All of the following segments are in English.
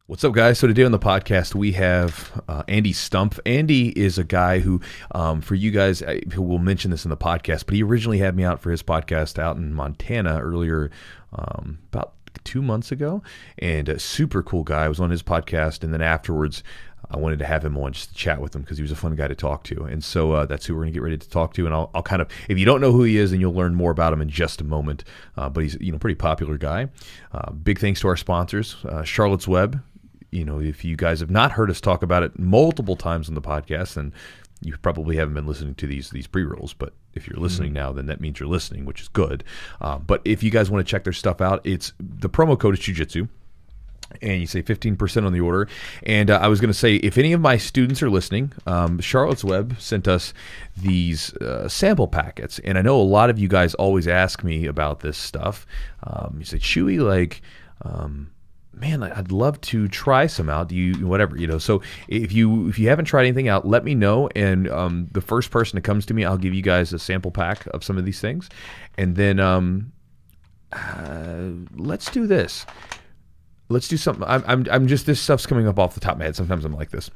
What's up, guys? So today on the podcast, we have Andy Stumpf. Andy is a guy who, for you guys, who will mention this in the podcast, but he originally had me out for his podcast out in Montana earlier, about 2 months ago, and a super cool guy. I was on his podcast, and then afterwards, I wanted to have him on just to chat with him because he was a fun guy to talk to. And so that's who we're going to get ready to talk to. And I'll kind of, if you don't know who he is, then you'll learn more about him in just a moment. But he's, pretty popular guy. Big thanks to our sponsors, Charlotte's Web. If you guys have not heard us talk about it multiple times on the podcast, then you probably haven't been listening to these pre-rolls. But if you're listening now, then that means you're listening, which is good. But if you guys want to check their stuff out, the promo code is Jiu-Jitsu. And you say 15% on the order. And I was going to say, if any of my students are listening, Charlotte's Web sent us these sample packets. And I know a lot of you guys always ask me about this stuff. You say, Chewy, man, I'd love to try some out. Whatever. So if you haven't tried anything out, let me know. And the first person that comes to me, I'll give you guys a sample pack of some of these things. And then let's do this. Let's do something. I'm just, this stuff's coming up off the top of my head. Sometimes I'm like this.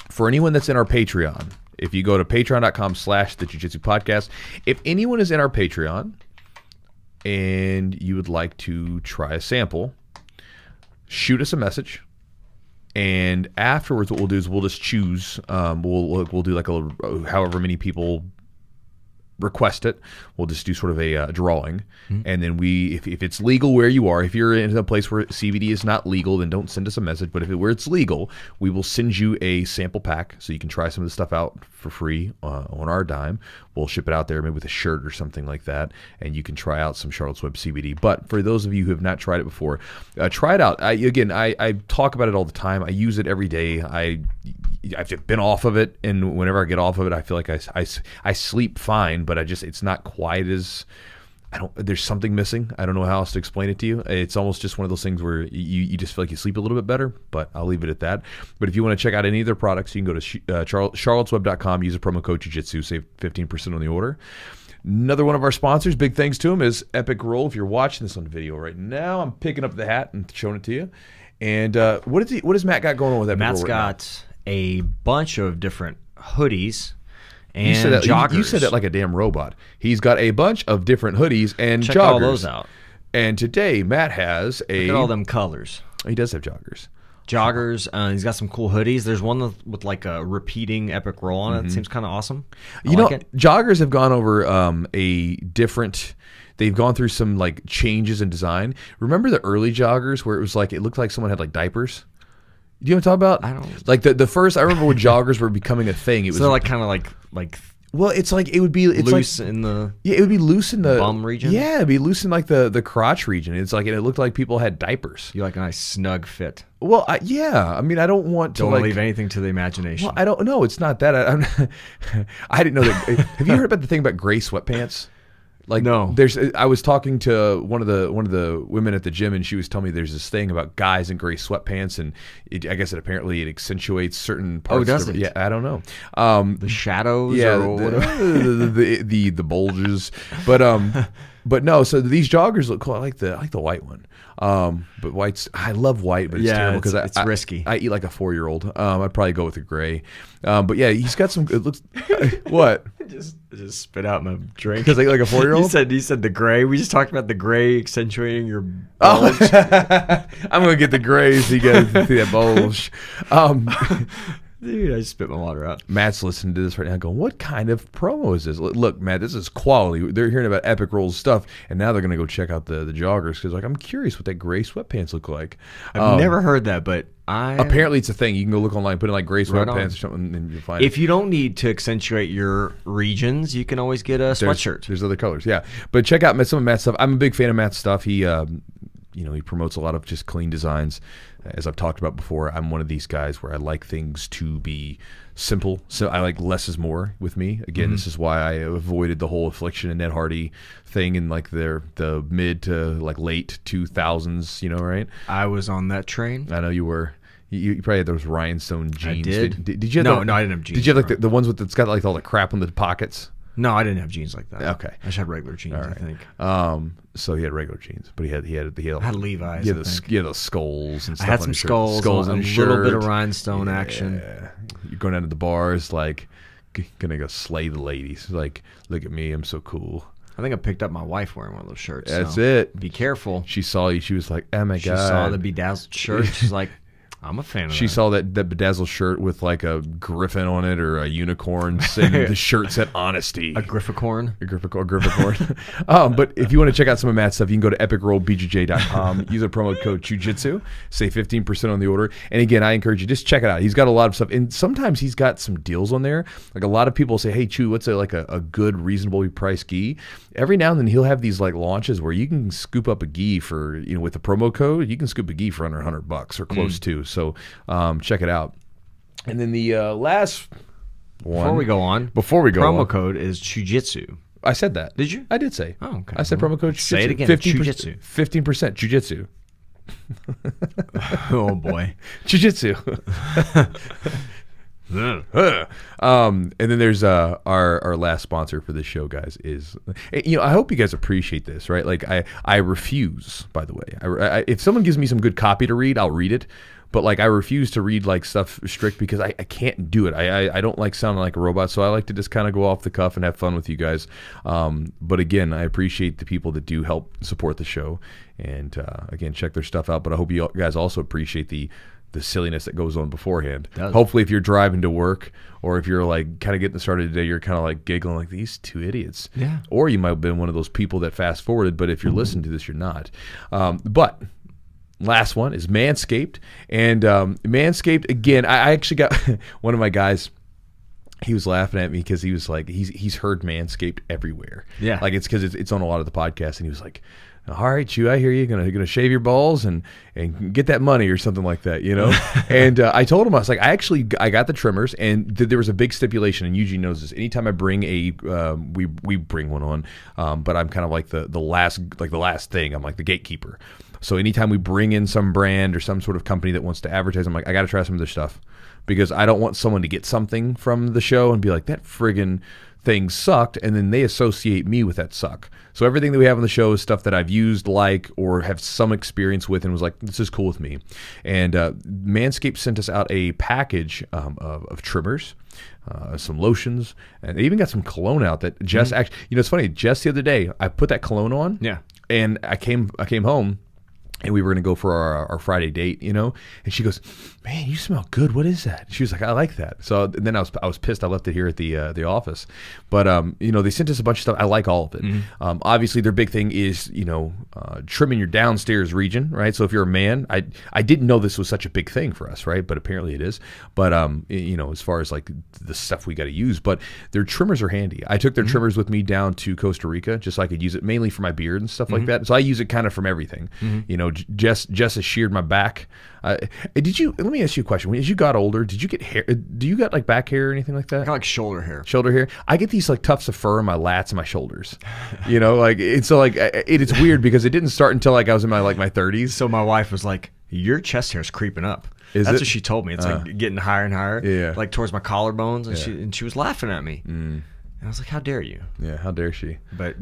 For anyone that's in our Patreon, if you go to patreon.com/the Jiu-Jitsu podcast, if anyone is in our Patreon and you would like to try a sample, shoot us a message. And afterwards, what we'll do is we'll just choose. We'll do like however many people request it. We'll just do sort of a drawing, and then if it's legal where you are, if you're in a place where CBD is not legal, then don't send us a message. But where it's legal, we will send you a sample pack so you can try some of the stuff out for free on our dime. We'll ship it out there maybe with a shirt or something like that, and you can try out some Charlotte's Web CBD. But for those of you who have not tried it before, try it out. I talk about it all the time. I use it every day. I've been off of it, and whenever I get off of it, I feel like I sleep fine, but it's not quite as, there's something missing. I don't know how else to explain it to you. It's almost just one of those things where you just feel like you sleep a little bit better, but I'll leave it at that. But if you want to check out any of their products, you can go to charlottesweb.com, use a promo code Jiu-Jitsu, save 15% on the order. Another one of our sponsors, big thanks to him, is Epic Roll. If you're watching this on video right now, I'm picking up the hat and showing it to you. And what has Matt got going on with Epic Roll? Matt's got a bunch of different hoodies and joggers. You said that like a damn robot. He's got a bunch of different hoodies and Check joggers. all those out. And today, Matt has Look at all them colors. He does have joggers. He's got some cool hoodies. There's one with like a repeating Epic Roll on it. It seems kind of awesome. Joggers have gone over they've gone through some like changes in design. Remember the early joggers where it was like, it looked like someone had like diapers? Do you know what I'm talking about? I don't. Like the first, I remember when joggers were becoming a thing. It was like kind of like. Well, it's like it would be loose in the. Yeah, it would be loose in the bum region. Yeah, it'd be loose in like the crotch region. It's like, and it looked like people had diapers. You like a nice snug fit. Well, yeah. I mean, I don't want to leave anything to the imagination. Well, I don't know. It's not that. I didn't know that. Have you heard about the thing about gray sweatpants? No. I was talking to one of the women at the gym, and she was telling me there's this thing about guys in gray sweatpants, and I guess it accentuates certain parts. Oh, does it? Yeah, I don't know. The shadows, yeah, or the bulges, but no. So these joggers look cool. I like the white one. But white's, I love white, but it's terrible because it's risky. I eat like a 4-year-old. I'd probably go with the gray. But yeah, he's got some. It looks what? Just spit out my drink because like a 4-year-old. You said the gray. We just talked about the gray accentuating your bulge. I'm gonna get the gray so you guys can see that bulge. Dude, I just spit my water out. Matt's listening to this right now going, what kind of promo is this? Look, Matt, this is quality. They're hearing about Epic Roll's stuff, and now they're going to go check out the joggers because I'm curious what that gray sweatpants look like. I've never heard that, but apparently it's a thing. You can go look online, put in like gray sweatpants or something, and you'll find it. If you don't need to accentuate your regions, you can always get a sweatshirt. There's other colors, yeah. But check out some of Matt's stuff. I'm a big fan of Matt's stuff. He he promotes a lot of just clean designs. As I've talked about before, I'm one of these guys where I like things to be simple. So I like less is more with me. Again, this is why I avoided the whole Affliction and Ned Hardy thing in like the mid to like late 2000s, right? I was on that train. I know you were. You probably had those rhinestone jeans. I did. Did you have no, I didn't have jeans. Did you have like the ones that's got like all the crap on the pockets? No, I didn't have jeans like that. Okay. I just had regular jeans, All right. I think. So he had regular jeans, but he had I had Levi's. He had those skulls and stuff. I had on some his shirt. skulls on a his little shirt. bit of rhinestone action. You're going down to the bars like gonna go slay the ladies. Like, look at me, I'm so cool. I think I picked up my wife wearing one of those shirts. That's so it. Be careful. She saw you. She was like, "Oh my god!" She saw the bedazzled shirt. She's like, "I'm a fan of that." She saw that bedazzled shirt with like a griffin on it or a unicorn, and the shirt said "Honesty." A grifficorn. A grifficorn. But if you want to check out some of Matt's stuff, you can go to epicrollbjj.com. Use a promo code Jiu-Jitsu. Save 15% on the order. And again, I encourage you, just check it out. He's got a lot of stuff, and sometimes he's got some deals on there. Like a lot of people say, "Hey, Chew, what's a good, reasonably priced gi?" Every now and then he'll have these like launches where you can scoop up a gi for, with the promo code, you can scoop a gi for under $100 or close to. So check it out. And then the last one. Before we go on, promo promo code is Chewjitsu. I said that. Did you? I did say. Oh, okay. I said promo code Jiu-Jitsu. Say it again. 15%, 15% Jiu-Jitsu. Oh boy. Jiu-Jitsu. And then there's our last sponsor for this show, guys, is I hope you guys appreciate this, right? Like I refuse, by the way. If someone gives me some good copy to read, I'll read it. But like I refuse to read like stuff strict because I can't do it. I don't like sounding like a robot, so I like to just kind of go off the cuff and have fun with you guys. But again, I appreciate the people that do help support the show, and again, check their stuff out. But I hope you guys also appreciate the silliness that goes on beforehand. Hopefully, if you're driving to work or if you're like kind of getting started today, you're kind of like giggling like these two idiots. Yeah. Or you might have been one of those people that fast forwarded, but if you're listening to this, you're not. But last one is Manscaped. And Manscaped, again, I actually got one of my guys, he was laughing at me because he was like, he's heard Manscaped everywhere. Yeah. Like it's because it's on a lot of the podcasts, and he was like, "All right, Chew, I hear you. Gonna shave your balls and get that money," or something like that, And I told him, I was like, I got the trimmers, and there was a big stipulation, and Eugene knows this. Anytime I bring we bring one on, but I'm kind of like the last thing. I'm like the gatekeeper. So anytime we bring in some brand or some sort of company that wants to advertise, I'm like, I got to try some of their stuff, because I don't want someone to get something from the show and be like, that friggin' thing sucked, and then they associate me with that suck. So everything that we have on the show is stuff that I've used, or have some experience with, and was like, this is cool with me. And Manscaped sent us out a package of trimmers, some lotions, and they even got some cologne out that Jess actually, it's funny, Jess the other day, I put that cologne on, and I came home, and we were going to go for our Friday date, and she goes, "Man, you smell good. What is that?" She was like, "I like that." So then I was pissed. I left it here at the office. But, they sent us a bunch of stuff. I like all of it. Obviously, their big thing is, trimming your downstairs region, right? So if you're a man, I didn't know this was such a big thing for us, right? But apparently it is. But, as far as like the stuff we got to use, but their trimmers are handy. I took their trimmers with me down to Costa Rica just so I could use it mainly for my beard and stuff like that. So I use it kind of from everything. Jess has sheared my back. Let me ask you a question. As you got older, did you get hair? Do you got like back hair or anything like that? I got like shoulder hair. Shoulder hair. I get these like tufts of fur in my lats and my shoulders. It's weird because it didn't start until like I was in my 30s. So my wife was like, "Your chest hair's creeping up." That's what she told me. It's like getting higher and higher. Yeah. Like towards my collarbones, and she was laughing at me. And I was like, "How dare you?" Yeah, how dare she? But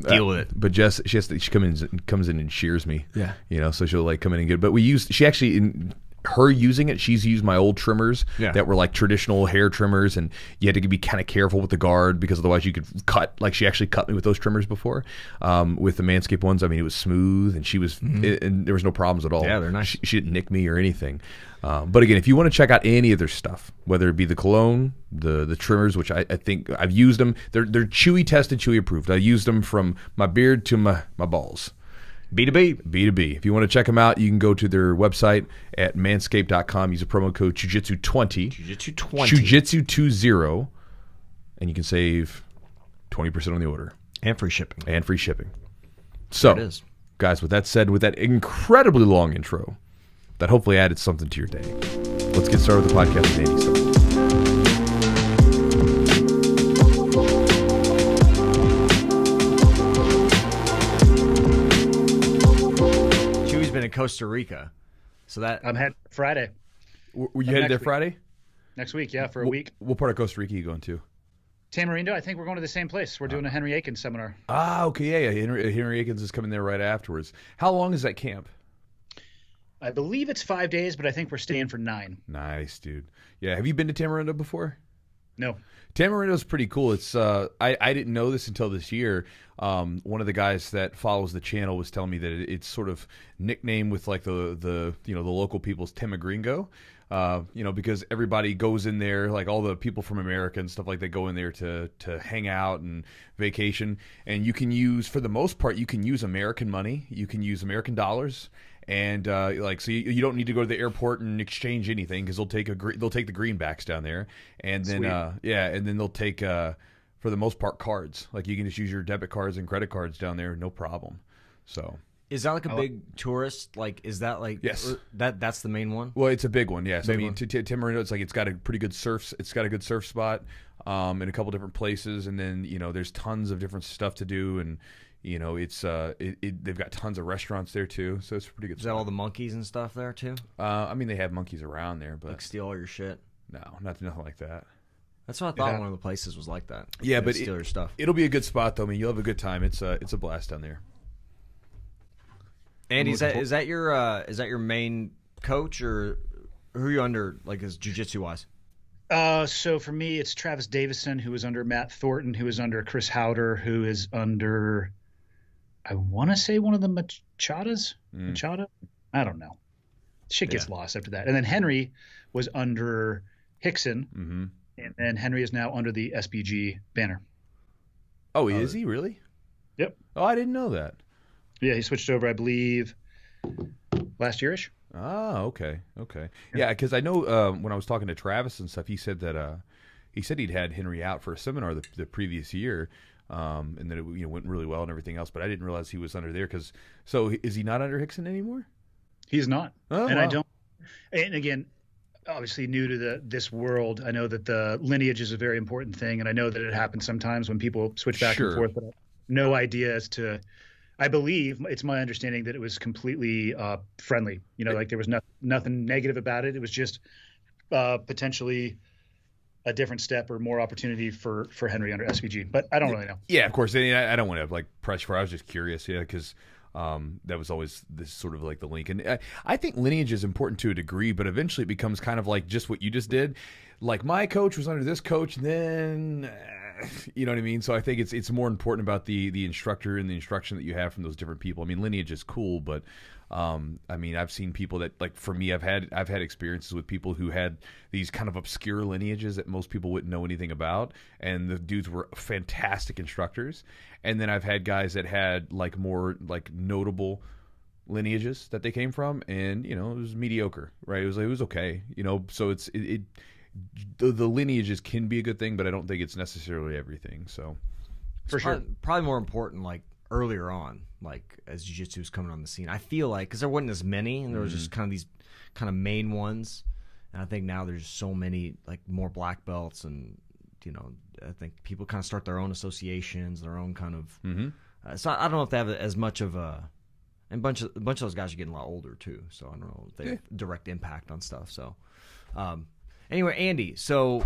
deal with it. But Jess, she comes in and shears me. Yeah. So she'll like come in and get. But she actually, in her using it, she's used my old trimmers that were like traditional hair trimmers, and you had to be kind of careful with the guard because otherwise you could cut. Like she actually cut me with those trimmers before. With the Manscaped ones, I mean, it was smooth, and she was, and there was no problems at all. Yeah, they're nice. She didn't nick me or anything. But again, if you want to check out any of their stuff, whether it be the cologne, the trimmers, which I think I've used them, they're Chewy tested, Chewy approved. I used them from my beard to my balls. B2B. B2B. If you want to check them out, you can go to their website at manscaped.com. Use a promo code Jiu-Jitsu20. Jiu-Jitsu20. Jiu-Jitsu20. And you can save 20% on the order. And free shipping. So, there it is. Guys, with that said, with that incredibly long intro, that hopefully added something to your day, let's get started with the podcast with Andy Stumpf. In Costa Rica, so that I'm headed Were you headed there Friday? Next week, yeah, for a week. What part of Costa Rica are you going to? Tamarindo, I think we're going to the same place. We're doing a Henry Aiken seminar. Ah, okay, yeah. Henry Akins is coming there right afterwards. How long is that camp? I believe it's 5 days, but I think we're staying for 9. Nice, dude. Yeah, have you been to Tamarindo before? No. Tamarindo's pretty cool. It's I didn't know this until this year. One of the guys that follows the channel was telling me that it's sort of nicknamed with like the local people's Tamagringo. Because everybody goes in there, like all the people from America and stuff like that go in there to hang out and vacation. And you can use, for the most part, you can use American money. You can use American dollars. And so you don't need to go to the airport and exchange anything because they'll take the greenbacks down there, and then and then they'll take for the most part cards. Like you can just use your debit cards and credit cards down there, no problem. So is that like a big tourist? Like is that like yes? That's the main one. Well, it's a big one. Yes, big I mean one. Tamarindo, it's got a pretty good surf. It's got a good surf spot in a couple different places, and then there's tons of different stuff to do and. It's they've got tons of restaurants there too, so it's a pretty good. Is that all the monkeys and stuff there too? I mean, they have monkeys around there, but like steal all your shit. No, nothing like that. That's what I thought. One of the places was like that. Yeah, They'd but steal your stuff. It'll be a good spot though. I mean, you'll have a good time. It's a blast down there. Andy, is that your main coach or who are you under? Like as jiu-jitsu wise? So for me, it's Travis Davison, who is under Matt Thornton, who is under Chris Howder, who is under. I want to say one of the Machadas. Machada? I don't know. Shit gets lost after that. And then Henry was under Hickson, and then Henry is now under the SBG banner. Oh, is he really? Yep. Oh, I didn't know that. Yeah, he switched over, I believe, last yearish. Oh, okay. Yeah, because I know when I was talking to Travis and stuff, he said that he'd had Henry out for a seminar the previous year. And then it went really well and everything else, but I didn't realize he was under there. So is he not under Hickson anymore? He's not. Oh, and wow. I don't. And again, obviously new to this world, I know that the lineage is a very important thing, and I know that it happens sometimes when people switch back and forth. But I have no idea as to. I believe it's my understanding that it was completely friendly. Like there was nothing negative about it. It was just potentially a different step or more opportunity for Henry under SVG, but I don't really know. Yeah, of course. I don't want to press for. I was just curious, because that was always this sort of like the link, and I think lineage is important to a degree, but eventually it becomes kind of like just what you just did. Like my coach was under this coach, and then you know what I mean. So I think it's more important about the instructor and the instruction that you have from those different people. I mean, lineage is cool, but I mean, I've seen people that, like, for me, I've had experiences with people who had these kind of obscure lineages that most people wouldn't know anything about, and the dudes were fantastic instructors. And then I've had guys that had like more like notable lineages that they came from, and it was mediocre, right? It was okay, So the lineages can be a good thing, but I don't think it's necessarily everything. So for sure, probably more important like earlier on, like as jiu-jitsu was coming on the scene. I feel like because there wasn't as many, and there was just kind of these kind of main ones, and I think now there's so many like more black belts, and I think people kind of start their own associations, their own kind of. So I don't know if they have as much of a. And a bunch of those guys are getting a lot older too, so I don't know if they have direct impact on stuff. So. Anyway, Andy, so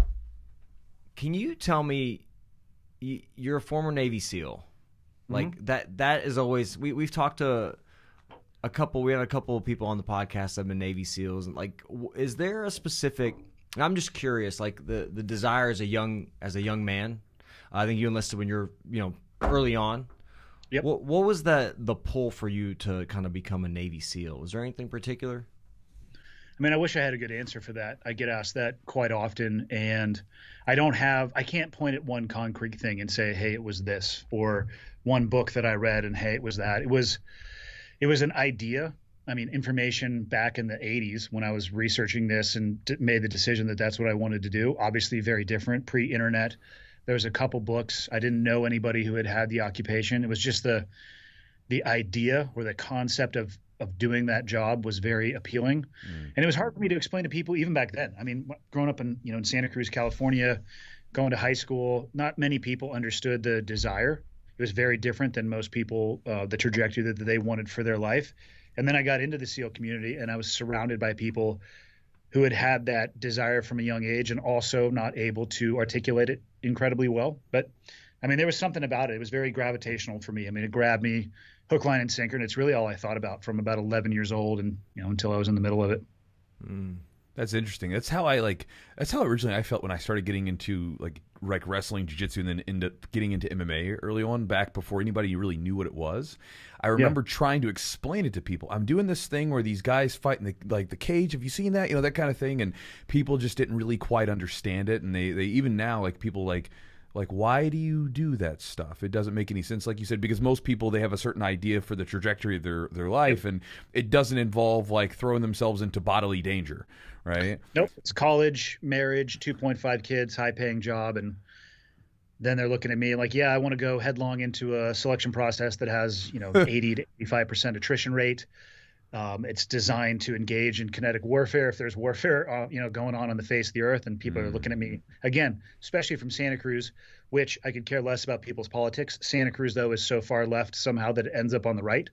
can you tell me, you're a former Navy SEAL. Like that is always, we've talked to we had a couple of people on the podcast that have been Navy SEALs, and like, is there a specific, I'm just curious, like the desire as a young man, I think you enlisted when you're, early on. Yep. What was the pull for you to kind of become a Navy SEAL? Was there anything particular? I mean, I wish I had a good answer for that. I get asked that quite often, and I can't point at one concrete thing and say, hey, it was this, or one book that I read and hey, it was that. It was an idea. I mean, information back in the 80s when I was researching this and made the decision that that's what I wanted to do. Obviously very different, pre-internet. There was a couple books. I didn't know anybody who had the occupation. It was just the idea or the concept of doing that job was very appealing. And it was hard for me to explain to people even back then. I mean, growing up in Santa Cruz, California, going to high school, not many people understood the desire. It was very different than most people, the trajectory that they wanted for their life. And then I got into the SEAL community, and I was surrounded by people who had that desire from a young age and also not able to articulate it incredibly well. But I mean, there was something about it. It was very gravitational for me. I mean, it grabbed me hook, line, and sinker, and it's really all I thought about from about 11 years old and, you know, until I was in the middle of it. That's interesting. That's how originally I felt when I started getting into like wrestling, jiu-jitsu, and then getting into MMA early on, back before anybody really knew what it was. I remember trying to explain it to people. I'm doing this thing where these guys fight in the cage. Have you seen that? You know, that kind of thing. And people just didn't really quite understand it. And they even now, like, people like, why do you do that stuff? It doesn't make any sense, like you said, because most people, they have a certain idea for the trajectory of their life, and it doesn't involve like throwing themselves into bodily danger, right? Nope. It's college, marriage, 2.5 kids, high-paying job, and then they're looking at me like, yeah, I want to go headlong into a selection process that has, you know, 80 to 85% attrition rate. It's designed to engage in kinetic warfare. If there's warfare, you know, going on the face of the earth, and people are looking at me again, especially from Santa Cruz, which I could care less about people's politics. Santa Cruz, though, is so far left somehow that it ends up on the right.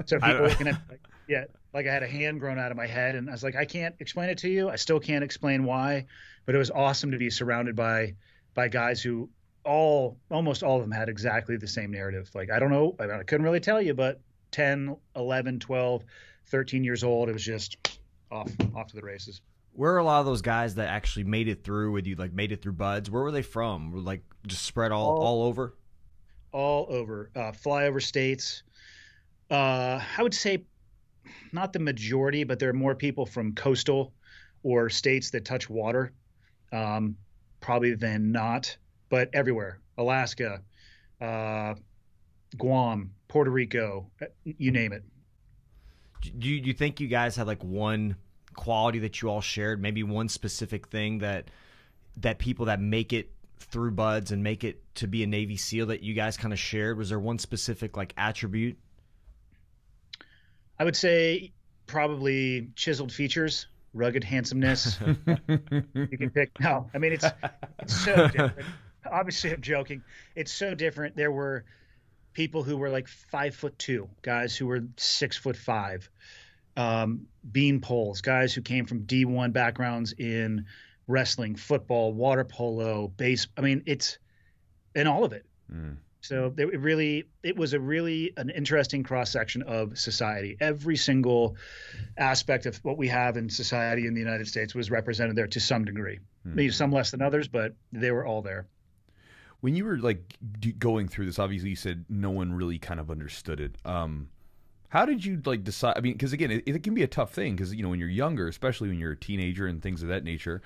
So people are looking at, like I had a hand grown out of my head, and I was like, I can't explain it to you. I still can't explain why, but it was awesome to be surrounded by guys who almost all of them had exactly the same narrative. Like, I don't know, I couldn't really tell you, but 10, 11, 12, 13 years old, it was just off to the races. Where are a lot of those guys that actually made it through with you, like made it through buds? Where were they from? Were like just spread all over? All over. Flyover states. I would say not the majority, but there are more people from coastal or states that touch water, probably than not, but everywhere. Alaska, Guam, Puerto Rico, you name it. Do you think you guys had like one quality that you all shared, maybe one specific thing that people that make it through buds and make it to be a Navy SEAL that you guys kind of shared? Was there one specific like attribute? I would say probably chiseled features, rugged handsomeness. You can pick. No, I mean, it's so different. Obviously, I'm joking. It's so different. There were people who were like 5'2", guys who were 6'5", bean poles, guys who came from D1 backgrounds in wrestling, football, water polo, base. I mean, it's in all of it. So it was an interesting cross section of society. Every single aspect of what we have in society in the United States was represented there to some degree. Maybe some less than others, but they were all there. When you were like going through this, obviously you said no one really kind of understood it. How did you like decide? I mean, because again, it can be a tough thing because, you know, when you're younger, especially when you're a teenager and things of that nature,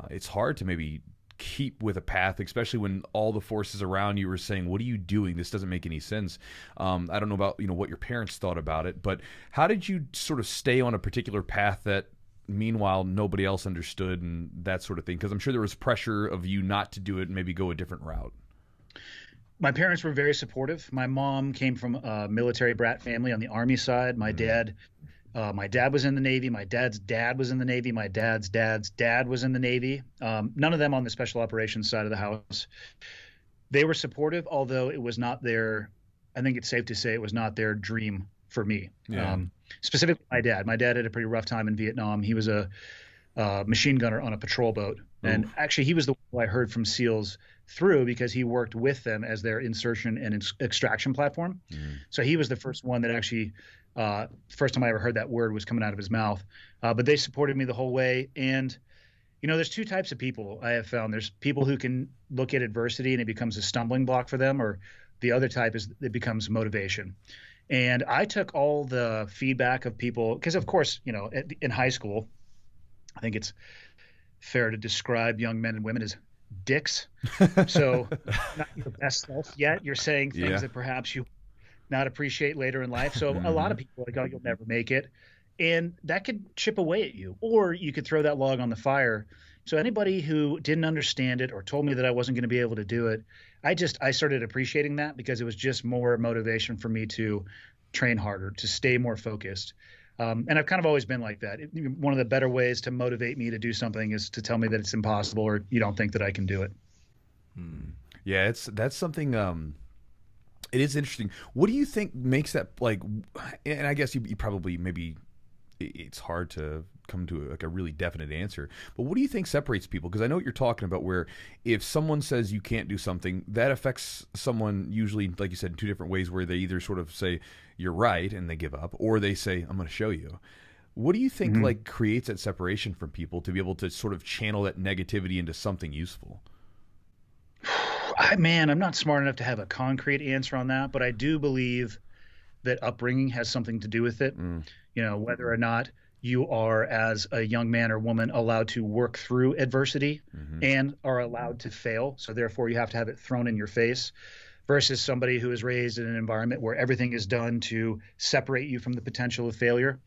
it's hard to maybe keep with a path, especially when all the forces around you were saying, what are you doing? This doesn't make any sense. I don't know about, you know, what your parents thought about it, but how did you sort of stay on a particular path that meanwhile nobody else understood and that sort of thing? Because I'm sure there was pressure of you not to do it and maybe go a different route. My parents were very supportive. My mom came from a military brat family on the Army side. My dad was in the Navy. My dad's dad was in the Navy. My dad's dad's dad was in the Navy. None of them on the special operations side of the house. They were supportive, although it was not their, I think it's safe to say it was not their dream for me. Yeah. Specifically my dad. My dad had a pretty rough time in Vietnam. He was a machine gunner on a patrol boat. And actually he was the one I heard from SEALs through because he worked with them as their insertion and extraction platform. So he was the first one that actually first time I ever heard that word was coming out of his mouth. But they supported me the whole way. And, you know, there's two types of people I have found. There's people who can look at adversity and it becomes a stumbling block for them, or the other type is it becomes motivation. And I took all the feedback of people because, of course, you know, in high school, I think it's fair to describe young men and women as dicks. So not your best self yet. You're saying things that perhaps you not appreciate later in life. So a lot of people are like, oh, you'll never make it. And that could chip away at you, or you could throw that log on the fire. So anybody who didn't understand it or told me that I wasn't going to be able to do it, I started appreciating that because it was just more motivation for me to train harder, to stay more focused. And I've kind of always been like that. One of the better ways to motivate me to do something is to tell me that it's impossible or you don't think that I can do it. Yeah, that's something. It is interesting. What do you think makes that, like, and I guess you probably maybe it's hard to come to like a really definite answer. But what do you think separates people? Because I know what you're talking about, where if someone says you can't do something, that affects someone usually, like you said, in two different ways, where they either sort of say you're right and they give up, or they say I'm going to show you. What do you think like creates that separation from people to be able to sort of channel that negativity into something useful? Man, I'm not smart enough to have a concrete answer on that, but I do believe that upbringing has something to do with it. You know, whether or not you are, as a young man or woman, allowed to work through adversity and are allowed to fail. So therefore you have to have it thrown in your face, versus somebody who is raised in an environment where everything is done to separate you from the potential of failure.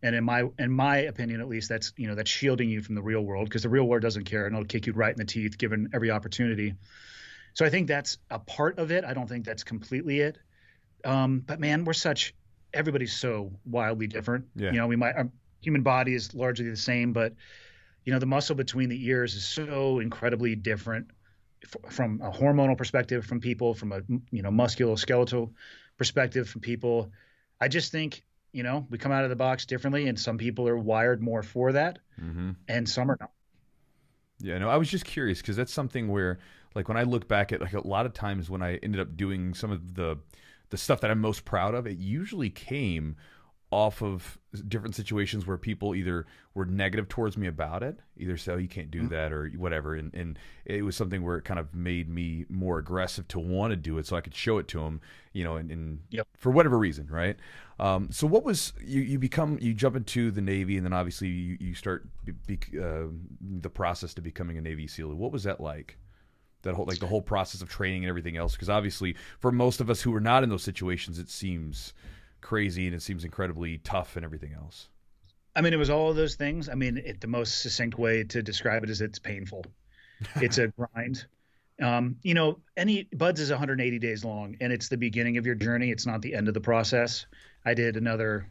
And in my opinion, at least, that's shielding you from the real world, because the real world doesn't care and it'll kick you right in the teeth given every opportunity. So I think that's a part of it. I don't think that's completely it. But man, everybody's so wildly different. Yeah. You know, our human body is largely the same, but you know, the muscle between the ears is so incredibly different from a hormonal perspective from people, from a, you know, musculoskeletal perspective from people. I just think, you know, we come out of the box differently, and some people are wired more for that, and some are not. Yeah, no, I was just curious, because that's something where, like, when I look back at, like, a lot of times when I ended up doing some of the stuff that I'm most proud of, it usually came off of different situations where people either were negative towards me about it, either say, oh, you can't do that or whatever. And it was something where it kind of made me more aggressive to want to do it so I could show it to them, you know, and for whatever reason, right? So what was, you jump into the Navy, and then obviously you start the process to becoming a Navy SEAL. What was that like? That whole, like, the whole process of training and everything else? Because obviously for most of us who are not in those situations, it seems crazy and it seems incredibly tough and everything else. I mean, it was all of those things. I mean, the most succinct way to describe it is it's painful. It's a grind. You know, BUD/S is 180 days long, and it's the beginning of your journey. It's not the end of the process. I did another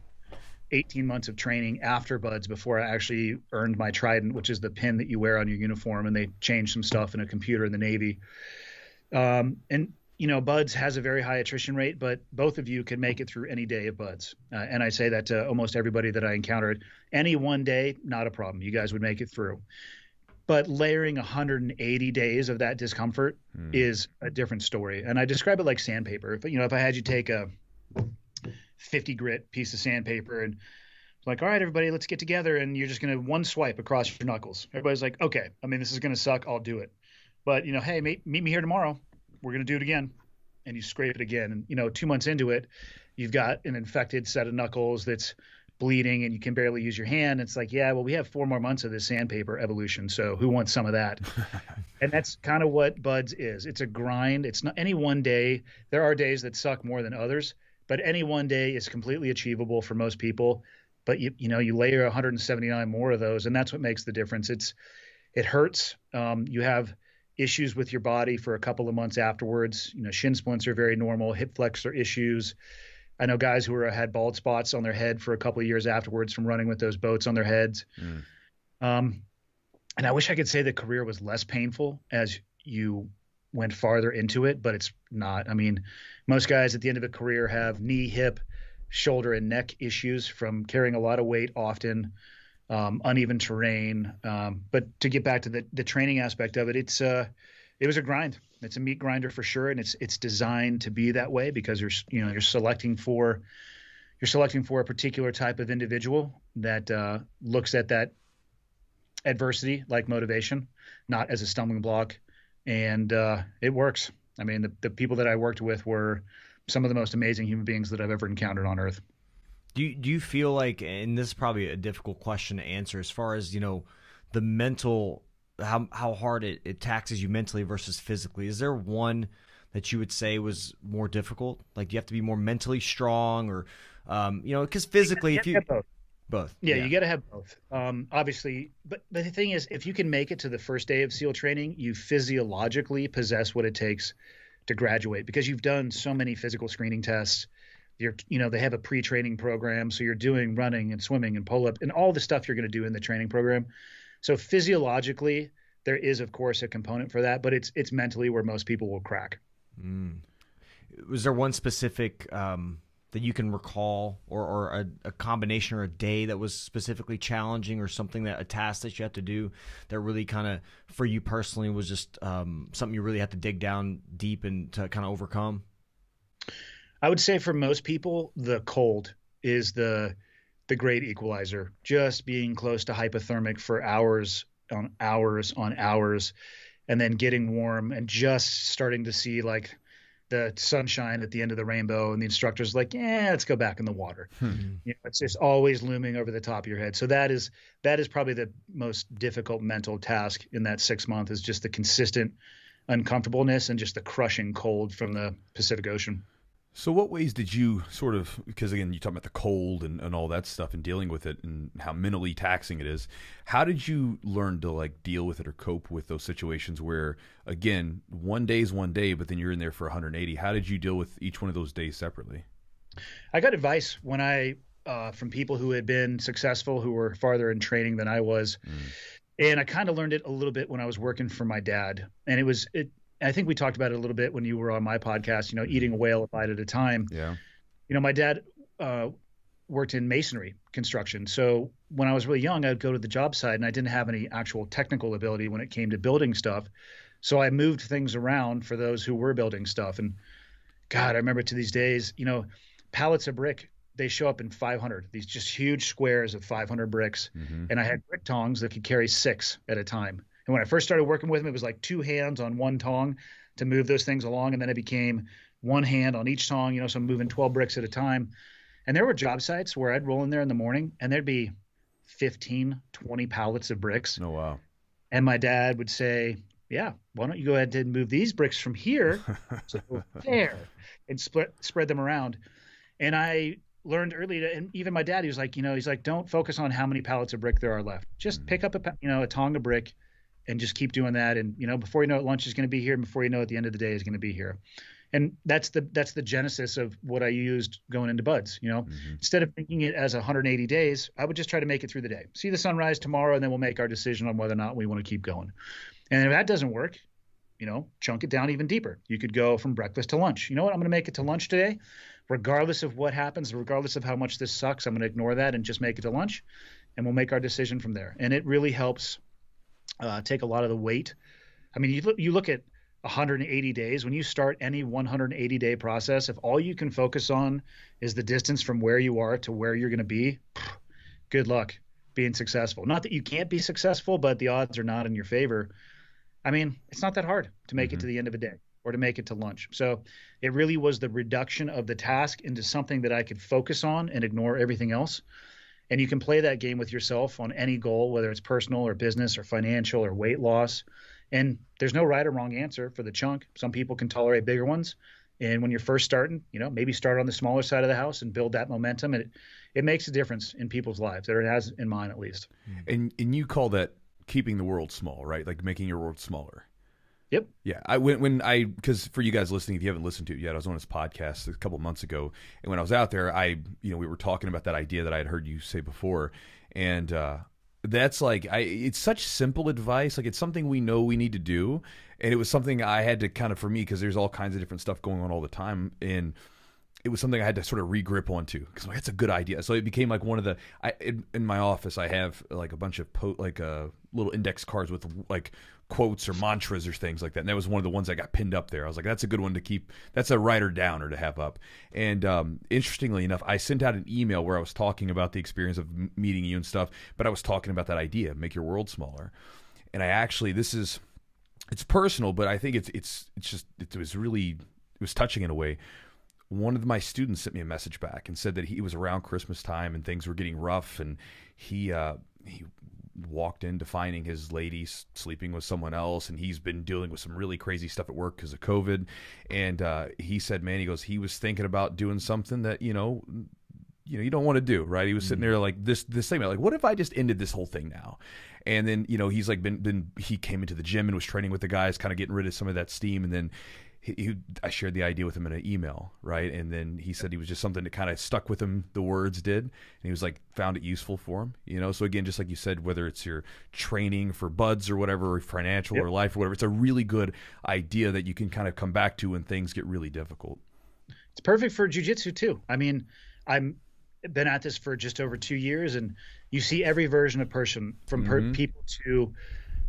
18 months of training after BUD/S before I actually earned my Trident, which is the pin that you wear on your uniform, and they changed some stuff in a computer in the Navy. And you know, BUD/S has a very high attrition rate, but both of you can make it through any day of BUD/S. And I say that to almost everybody that I encountered. Any one day, not a problem. You guys would make it through. But layering 180 days of that discomfort is a different story. And I describe it like sandpaper. If I had you take a 50 grit piece of sandpaper and like, all right, everybody, let's get together, and you're just going to one swipe across your knuckles. Everybody's like, okay, I mean, this is going to suck. I'll do it. But, you know, hey, meet me here tomorrow. We're going to do it again. And you scrape it again. And, you know, 2 months into it, you've got an infected set of knuckles that's bleeding and you can barely use your hand. It's like, yeah, well, we have 4 more months of this sandpaper evolution. So who wants some of that? And that's kind of what BUD/S is. It's a grind. It's not any one day. There are days that suck more than others, but any one day is completely achievable for most people. But you layer 179 more of those, and that's what makes the difference. It hurts. You have issues with your body for a couple of months afterwards. You know, shin splints are very normal, hip flexor issues. I know guys who had bald spots on their head for a couple of years afterwards from running with those boats on their heads. And I wish I could say the career was less painful as you went farther into it, but it's not. I mean, most guys at the end of a career have knee, hip, shoulder, and neck issues from carrying a lot of weight often, uneven terrain. But to get back to the training aspect of it, it was a grind. It's a meat grinder for sure, and it's designed to be that way because you're selecting for a particular type of individual that looks at that adversity like motivation, not as a stumbling block, and it works. I mean, the people that I worked with were some of the most amazing human beings that I've ever encountered on Earth. Do you feel like, and this is probably a difficult question to answer, as far as, you know, the mental, how hard it taxes you mentally versus physically, is there one that you would say was more difficult? Like, do you have to be more mentally strong, or, because physically, if you both. Yeah, you got to have both. Obviously, but the thing is, if you can make it to the first day of SEAL training, you physiologically possess what it takes to graduate, because you've done so many physical screening tests. They have a pre-training program, so you're doing running and swimming and pull-up and all the stuff you're going to do in the training program. So physiologically, there is, of course, a component for that, but it's mentally where most people will crack. Was there one specific that you can recall, or a combination or a day that was specifically challenging, or something, that a task that you had to do that really kind of, for you personally, was just something you really had to dig down deep and to kind of overcome? I would say for most people, the cold is the great equalizer. Just being close to hypothermic for hours on hours on hours, and then getting warm and just starting to see like the sunshine at the end of the rainbow, and the instructor's like, yeah, let's go back in the water. It's just always looming over the top of your head. So that is probably the most difficult mental task in that 6 month, is just the consistent uncomfortableness and just the crushing cold from the Pacific Ocean. So what ways did you sort of, because again, you talk about the cold and all that stuff and dealing with it and how mentally taxing it is. How did you learn to like deal with it or cope with those situations where, again, one day is one day, but then you're in there for 180? How did you deal with each one of those days separately? I got advice when from people who had been successful, who were farther in training than I was. And I kind of learned it a little bit when I was working for my dad. And I think we talked about it a little bit when you were on my podcast, eating a whale a bite at a time. Yeah. My dad worked in masonry construction. So when I was really young, I'd go to the job site, and I didn't have any actual technical ability when it came to building stuff. So I moved things around for those who were building stuff. And God, I remember to these days, pallets of brick, they show up in 500, these just huge squares of 500 bricks. And I had brick tongs that could carry 6 at a time. And when I first started working with him, it was like 2 hands on one tong to move those things along. And then it became 1 hand on each tong, so I'm moving 12 bricks at a time. And there were job sites where I'd roll in there in the morning and there'd be 15, 20 pallets of bricks. Oh, wow. And my dad would say, yeah, why don't you go ahead and move these bricks from here to there and spread them around. And I learned early and even my dad, he was like, don't focus on how many pallets of brick there are left. Just pick up a tong of brick and just keep doing that. And, before you know it, lunch is going to be here. And before you know it, the end of the day is going to be here. And that's the genesis of what I used going into buds. Instead of thinking it as 180 days, I would just try to make it through the day, see the sunrise tomorrow, and then we'll make our decision on whether or not we want to keep going. And if that doesn't work, chunk it down even deeper. You could go from breakfast to lunch. You know what? I'm going to make it to lunch today, regardless of what happens, regardless of how much this sucks. I'm going to ignore that and just make it to lunch, and we'll make our decision from there. And it really helps take a lot of the weight. I mean, you look at 180 days. When you start any 180-day process, if all you can focus on is the distance from where you are to where you're going to be, good luck being successful. Not that you can't be successful, but the odds are not in your favor. I mean, it's not that hard to make it to the end of a day or to make it to lunch. So it really was the reduction of the task into something that I could focus on and ignore everything else. And you can play that game with yourself on any goal, whether it's personal or business or financial or weight loss. And there's no right or wrong answer for the chunk. Some people can tolerate bigger ones. And when you're first starting, maybe start on the smaller side of the house and build that momentum. And it makes a difference in people's lives, or it has in mine at least. And you call that keeping the world small, right? Like making your world smaller. Yep. Yeah. Because for you guys listening, if you haven't listened to it yet, I was on his podcast a couple months ago, and when I was out there, we were talking about that idea that I had heard you say before, and that's like, it's such simple advice. Like, it's something we know we need to do, and it was something I had to kind of, for me, because there's all kinds of different stuff going on all the time, and it was something I had to sort of re-grip onto, because that's a good idea. So it became like one of the, in my office, I have like a bunch of little index cards with like quotes or mantras or things like that. And that was one of the ones I got pinned up there. I was like, that's a good one to keep. That's a writer downer to have up. And interestingly enough, I sent out an email where I was talking about the experience of meeting you and stuff, but I was talking about that idea, make your world smaller. And I actually, it's personal, but I think it was touching in a way. One of my students sent me a message back and said that he was around Christmas time and things were getting rough, and he walked into finding his lady sleeping with someone else, and he's been dealing with some really crazy stuff at work because of COVID. And he said, man, he goes, he was thinking about doing something that you don't want to do, right? He was sitting there like this thing, like, what if I just ended this whole thing now? And then he's like he came into the gym and was training with the guys, kind of getting rid of some of that steam, and then I shared the idea with him in an email, right? And then he said he was just something that kind of stuck with him. The words did, and he was like, found it useful for him, So again, just like you said, whether it's your training for buds or whatever, or financial or life or whatever, it's a really good idea that you can kind of come back to when things get really difficult. It's perfect for jiu-jitsu too. I mean, I'm been at this for just over 2 years, and you see every version of person from people to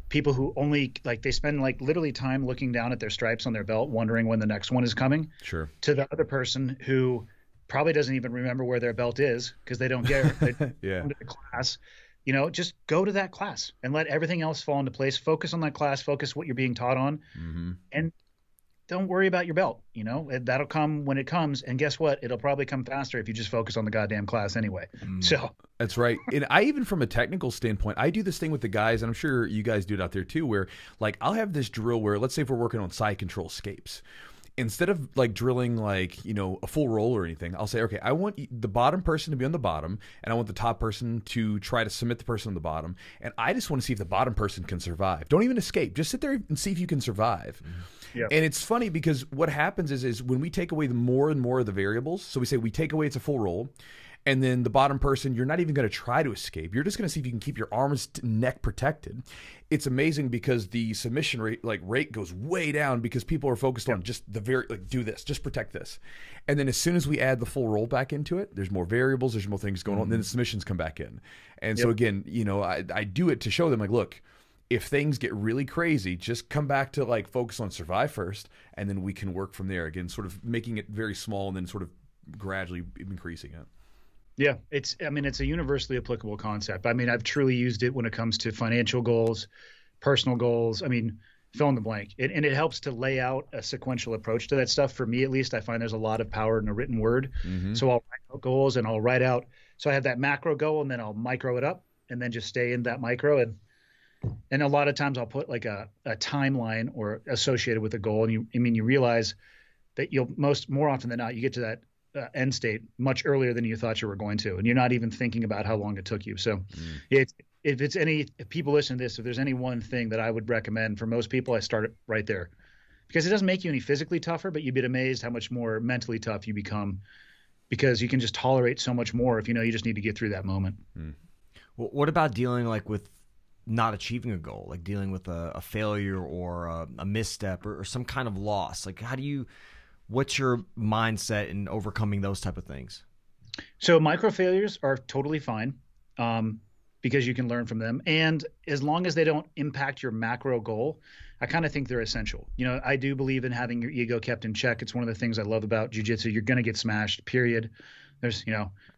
people who only like they spend like literally time looking down at their stripes on their belt, wondering when the next one is coming. Sure. To the other person who probably doesn't even remember where their belt is because they don't get it. They come to the class. You know, just go to that class and let everything else fall into place. Focus on that class. Focus what you're being taught on, and don't worry about your belt. You know, that'll come when it comes. And guess what? It'll probably come faster if you just focus on the goddamn class anyway. So that's right. And I even from a technical standpoint, I do this thing with the guys, and I'm sure you guys do it out there too, where like I'll have this drill where let's say if we're working on side control escapes. Instead of like drilling like, you know, a full roll or anything, I'll say, okay, I want the bottom person to be on the bottom and I want the top person to try to submit the person on the bottom. And I just want to see if the bottom person can survive. Don't even escape. Just sit there and see if you can survive. Yep. And it's funny because what happens is when we take away the more and more of the variables, so we say we take away it's a full roll, and then the bottom person, you're not even going to try to escape. You're just going to see if you can keep your arms neck protected. It's amazing because the submission rate goes way down because people are focused on just the do this, just protect this. And then as soon as we add the full roll back into it, there's more variables, there's more things going on, and then the submissions come back in. And so again, you know, I do it to show them like, look, if things get really crazy, just come back to like focus on survive first, and then we can work from there. Again, sort of making it very small and then sort of gradually increasing it. Yeah, it's a universally applicable concept. I mean, I've truly used it when it comes to financial goals, personal goals. I mean, fill in the blank. And it helps to lay out a sequential approach to that stuff. For me, at least, I find there's a lot of power in a written word. So I'll write out goals and I'll write out. So I have that macro goal and then I'll micro it up and then just stay in that micro. And a lot of times I'll put like a timeline or associated with a goal. And you realize that more often than not, you get to that end state much earlier than you thought you were going to, and you're not even thinking about how long it took you. So if people listen to this, if there's any one thing that I would recommend for most people, I start it right there, because it doesn't make you any physically tougher, but you'd be amazed how much more mentally tough you become, because you can just tolerate so much more if you know you just need to get through that moment. Well, what about dealing like with not achieving a goal, like dealing with a failure or a misstep or some kind of loss? Like what's your mindset in overcoming those type of things? So micro failures are totally fine because you can learn from them. And as long as they don't impact your macro goal, I kind of think they're essential. You know, I do believe in having your ego kept in check. It's one of the things I love about jiu-jitsu. You're going to get smashed, period. There's,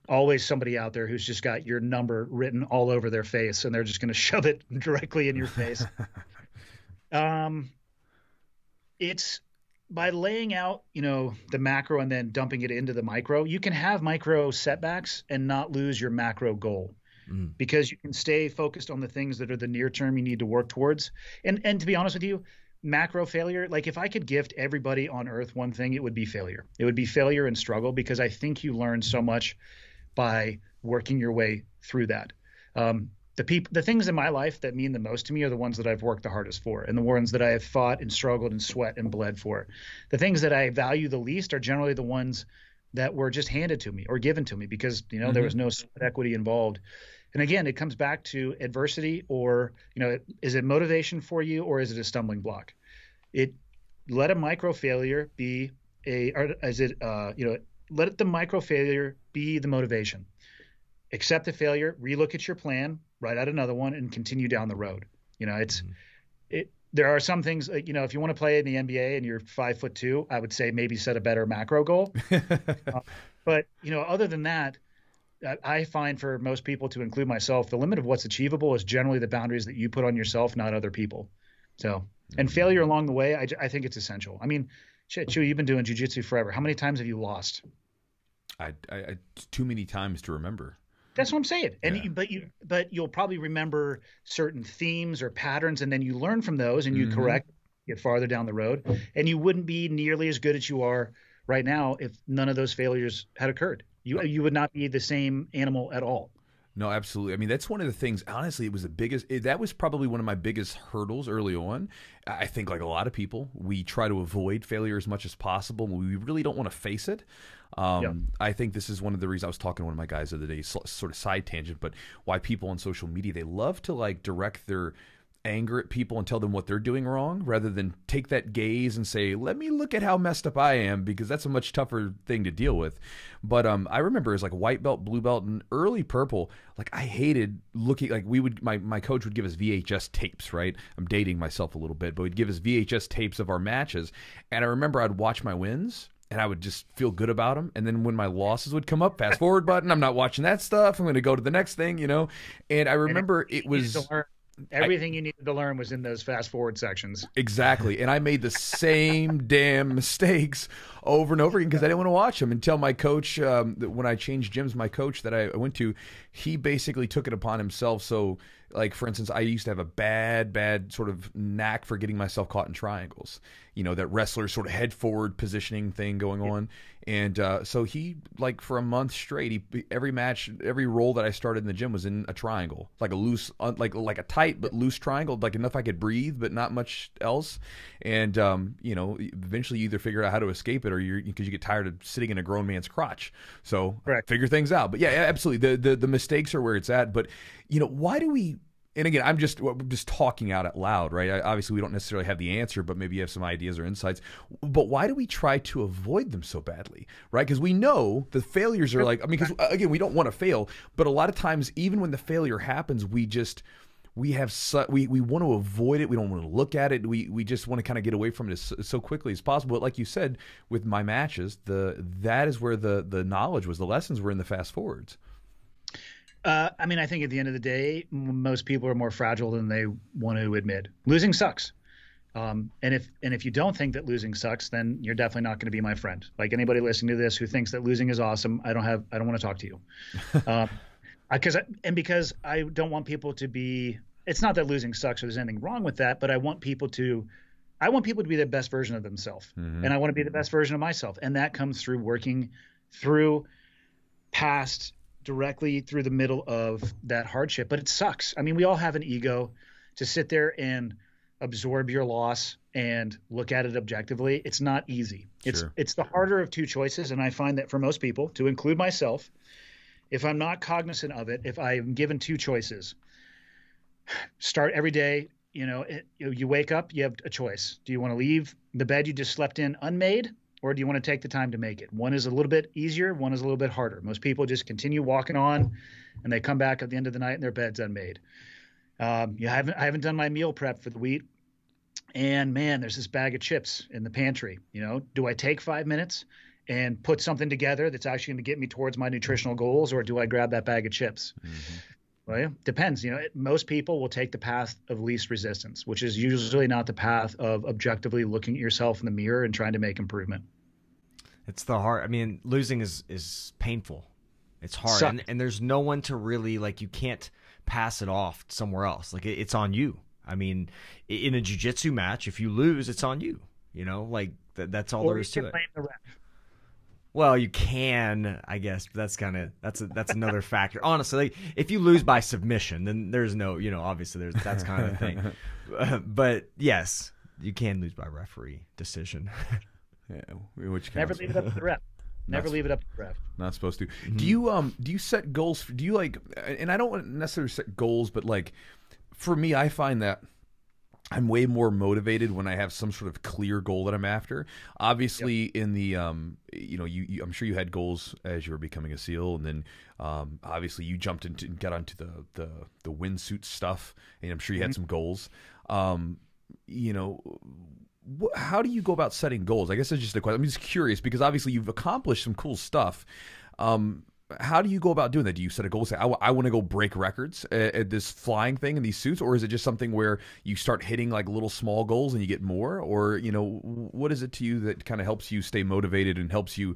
always somebody out there who's just got your number written all over their face, and they're just going to shove it directly in your face. It's by laying out, the macro and then dumping it into the micro, you can have micro setbacks and not lose your macro goal, because you can stay focused on the things that are the near term you need to work towards. And to be honest with you, macro failure, like if I could gift everybody on earth one thing, it would be failure. It would be failure and struggle, because I think you learn so much by working your way through that. The things in my life that mean the most to me are the ones that I've worked the hardest for, and the ones that I have fought and struggled and sweat and bled for. The things that I value the least are generally the ones that were just handed to me or given to me, because there was no sweat equity involved. And again, it comes back to adversity, or is it motivation for you, or is it a stumbling block? Let a micro failure be let the micro failure be the motivation. Accept the failure, relook at your plan, write out another one, and continue down the road. There are some things, if you want to play in the NBA and you're 5'2", I would say maybe set a better macro goal. But other than that, I find for most people, to include myself, the limit of what's achievable is generally the boundaries that you put on yourself, not other people. So, and failure along the way, I think it's essential. I mean, shit, Chewy, you've been doing jiu-jitsu forever. How many times have you lost? I too many times to remember. That's what I'm saying. And but you'll probably remember certain themes or patterns, and then you learn from those and you correct, get farther down the road, and you wouldn't be nearly as good as you are right now if none of those failures had occurred. You would not be the same animal at all. No, absolutely. I mean, that's one of the things, honestly, it was the biggest, that was probably one of my biggest hurdles early on. I think like a lot of people, we try to avoid failure as much as possible. We really don't want to face it. I think this is one of the reasons I was talking to one of my guys the other day, sort of side tangent, but why people on social media, they love to like direct their anger at people and tell them what they're doing wrong, rather than take that gaze and say, let me look at how messed up I am, because that's a much tougher thing to deal with. But I remember as like white belt, blue belt, and early purple, like I hated looking, like my coach would give us VHS tapes, right? I'm dating myself a little bit, but we'd give us VHS tapes of our matches. And I remember I'd watch my wins and I would just feel good about them. And then when my losses would come up, fast forward button, I'm not watching that stuff. I'm going to go to the next thing, you know? And I remember it was... Everything you needed to learn was in those fast forward sections. Exactly. And I made the same damn mistakes over and over again because I didn't want to watch them, until my coach, when I changed gyms, my coach that I went to, he basically took it upon himself. So, like, for instance, I used to have a bad sort of knack for getting myself caught in triangles. You know, that wrestler sort of head forward positioning thing going on. And so he, like, for a month straight, every match, every roll that I started in the gym was in a triangle, like a loose, like a tight but loose triangle, like enough I could breathe, but not much else. And, you know, eventually you either figure out how to escape it, or because you get tired of sitting in a grown man's crotch. So figure things out. But yeah, absolutely. The mistakes are where it's at. But, you know, why do we... And again, I'm just talking out loud, right? Obviously, we don't necessarily have the answer, but maybe you have some ideas or insights. But why do we try to avoid them so badly, right? Because we know the failures are like, I mean, because again, we don't want to fail, but a lot of times, even when the failure happens, we want to avoid it. We don't want to look at it. We just want to kind of get away from it so quickly as possible. But like you said, with my matches, that is where the knowledge was. The lessons were in the fast forwards. I mean, I think at the end of the day, most people are more fragile than they want to admit. Losing sucks. And if you don't think that losing sucks, then you're definitely not going to be my friend. Like anybody listening to this who thinks that losing is awesome, I don't want to talk to you. Because I don't want people to be, it's not that losing sucks or there's anything wrong with that, but I want people to be the best version of themselves. Mm-hmm. And I want to be the best version of myself. And that comes through working through past directly through the middle of that hardship. But it sucks. I mean, we all have an ego. To sit there and absorb your loss and look at it objectively, it's not easy. Sure. It's the harder of two choices. And I find that for most people, to include myself, if I'm not cognizant of it, if I'm given two choices, start every day, you wake up, you have a choice. Do you want to leave the bed you just slept in unmade? Or do you want to take the time to make it? One is a little bit easier. One is a little bit harder. Most people just continue walking on, and they come back at the end of the night and their bed's unmade. I haven't done my meal prep for the week, and man, there's this bag of chips in the pantry. Do I take 5 minutes and put something together that's actually going to get me towards my nutritional goals, or do I grab that bag of chips? Mm-hmm. Well, it depends. Most people will take the path of least resistance, which is usually not the path of objectively looking at yourself in the mirror and trying to make improvement. It's the hard. I mean, losing is painful. It's hard, and there's no one to really, like, you can't pass it off somewhere else. Like, it's on you. I mean, in a jiu-jitsu match, if you lose, it's on you. Like that's all there is to it. Blame the ref. Well, you can, I guess, but that's another factor. Honestly, like, if you lose by submission, then there's no, obviously that's kind of the thing. But yes, you can lose by referee decision. Yeah, which never leave it up to the ref. Never leave it up to the ref. Not supposed to. Mm-hmm. Do you set goals? Do you like? And I don't want to necessarily set goals, but like for me, I find that I'm way more motivated when I have some sort of clear goal that I'm after. Obviously, in the I'm sure you had goals as you were becoming a SEAL, and then obviously you jumped into and got onto the Wingsuit stuff, and I'm sure you had some goals. How do you go about setting goals? I guess that's just a question. I'm just curious because obviously you've accomplished some cool stuff. How do you go about doing that? Do you set a goal, say, I want to go break records at this flying thing in these suits? Or is it just something where you start hitting like little small goals and you get more? Or, what is it to you that kind of helps you stay motivated and helps you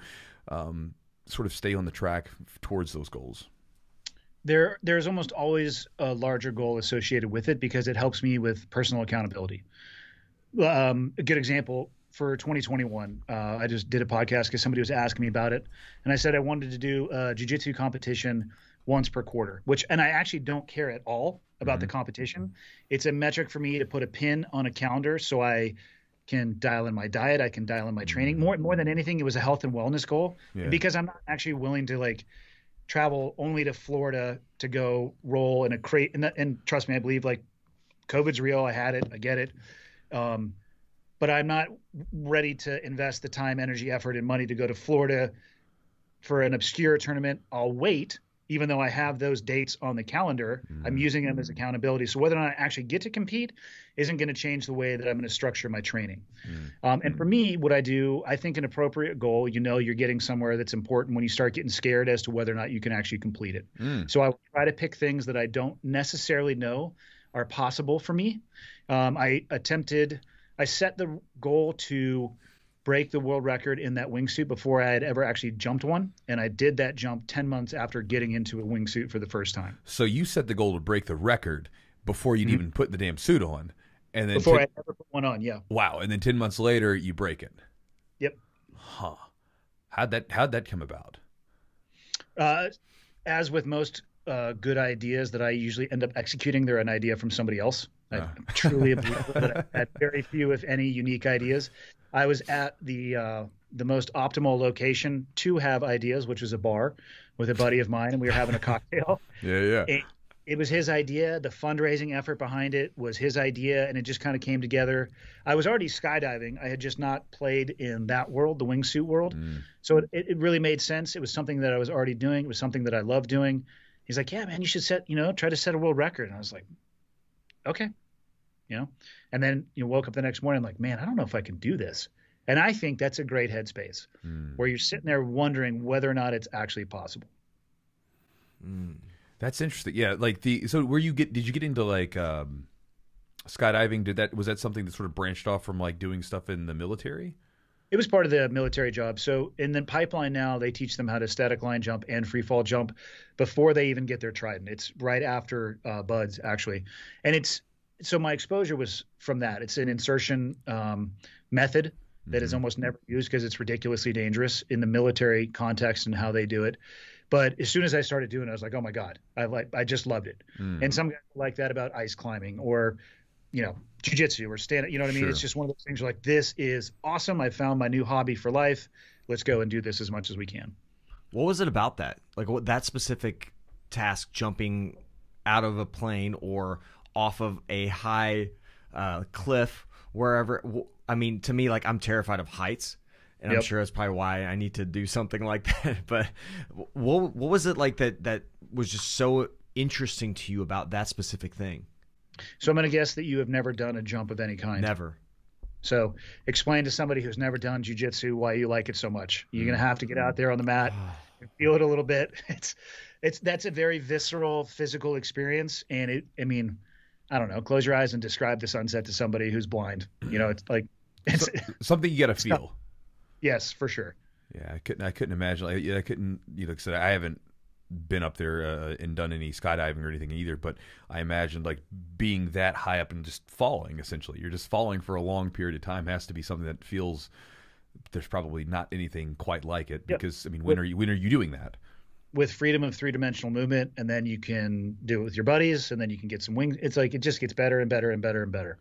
sort of stay on the track towards those goals? There's almost always a larger goal associated with it because it helps me with personal accountability. A good example for 2021, I just did a podcast because somebody was asking me about it, and I said I wanted to do a jiu-jitsu competition once per quarter, and I actually don't care at all about the competition. It's a metric for me to put a pin on a calendar so I can dial in my diet, I can dial in my training. More than anything, it was a health and wellness goal, because I'm not actually willing to like travel only to Florida to go roll in a crate. And trust me, I believe like COVID's real. I had it. I get it. But I'm not ready to invest the time, energy, effort, and money to go to Florida for an obscure tournament. I'll wait, even though I have those dates on the calendar. I'm using them as accountability. So whether or not I actually get to compete isn't going to change the way that I'm going to structure my training. And for me, what I do, I think an appropriate goal, you're getting somewhere that's important when you start getting scared as to whether or not you can actually complete it. So I try to pick things that I don't necessarily know are possible for me. I set the goal to break the world record in that wingsuit before I had ever actually jumped one. And I did that jump 10 months after getting into a wingsuit for the first time. So you set the goal to break the record before you'd even put the damn suit on. And then before I ever put one on, yeah. Wow. And then 10 months later, you break it. Yep. Huh. How'd that come about? As with most good ideas that I usually end up executing, they're an idea from somebody else. I truly believe that I had very few, if any, unique ideas. I was at the most optimal location to have ideas, which was a bar with a buddy of mine, and we were having a cocktail. Yeah. It was his idea. The fundraising effort behind it was his idea, and it just kind of came together. I was already skydiving. I had just not played in that world, the wingsuit world. So it really made sense. It was something that I was already doing. It was something that I loved doing. He's like, yeah, man, you should try to set a world record. And I was like, okay. And then woke up the next morning like, man, I don't know if I can do this. And I think that's a great headspace where you're sitting there wondering whether or not it's actually possible. That's interesting. Yeah. So did you get into like skydiving? Was that something that sort of branched off from like doing stuff in the military? It was part of the military job. So in the pipeline now, they teach them how to static line jump and free fall jump before they even get their trident. It's right after BUDS actually. And so my exposure was from that. It's an insertion method that is almost never used because it's ridiculously dangerous in the military context and how they do it. But as soon as I started doing it, I was like, oh my God, I just loved it. And some guys like that about ice climbing or, jiu-jitsu or stand, you know what I mean? Sure. It's just one of those things you're like, this is awesome. I found my new hobby for life. Let's go and do this as much as we can. What was it about that? Like that specific task, jumping out of a plane or off of a high cliff, wherever. I mean, to me, like I'm terrified of heights, and I'm sure that's probably why I need to do something like that. But what was it like that was just so interesting to you about that specific thing? So I'm going to guess that you have never done a jump of any kind. Never. So explain to somebody who's never done jiu-jitsu why you like it so much. You're going to have to get out there on the mat and feel it a little bit. That's a very visceral physical experience. And I don't know, close your eyes and describe the sunset to somebody who's blind. It's like it's something you got to feel. Yes, for sure. Yeah, I couldn't imagine. I couldn't. I haven't been up there and done any skydiving or anything either. But I imagined like being that high up and just falling. Essentially, you're just falling for a long period of time. Has to be something that feels. There's probably not anything quite like it because when are you doing that? With freedom of three-dimensional movement, and then you can do it with your buddies, and then you can get some wings. It's like it just gets better and better and better and better.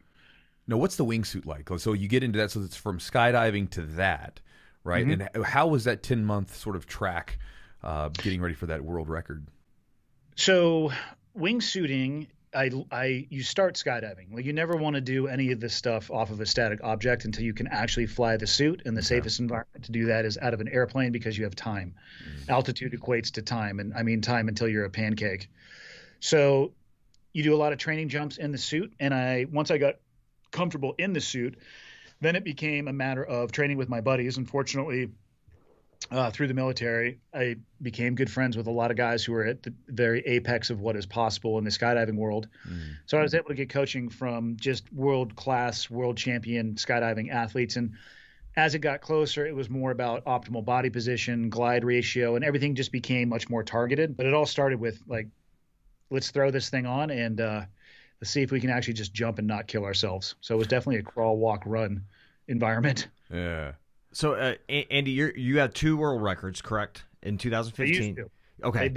No, what's the wingsuit like? So you get into that. So it's from skydiving to that, right? And how was that 10-month sort of track getting ready for that world record? So wingsuiting, you start skydiving. Like you never want to do any of this stuff off of a static object until you can actually fly the suit. And the safest environment to do that is out of an airplane because you have time. Altitude equates to time, and I mean time until you're a pancake. So you do a lot of training jumps in the suit. And once I got comfortable in the suit, then it became a matter of training with my buddies. Unfortunately, through the military, I became good friends with a lot of guys who were at the very apex of what is possible in the skydiving world. So I was able to get coaching from just world-class, world champion skydiving athletes. And as it got closer, it was more about optimal body position, glide ratio, and everything just became much more targeted. But it all started with like, let's throw this thing on and let's see if we can actually just jump and not kill ourselves. So it was definitely a crawl, walk, run environment. Yeah. So, Andy, you had 2 world records, correct? In 2015. I used to. Okay.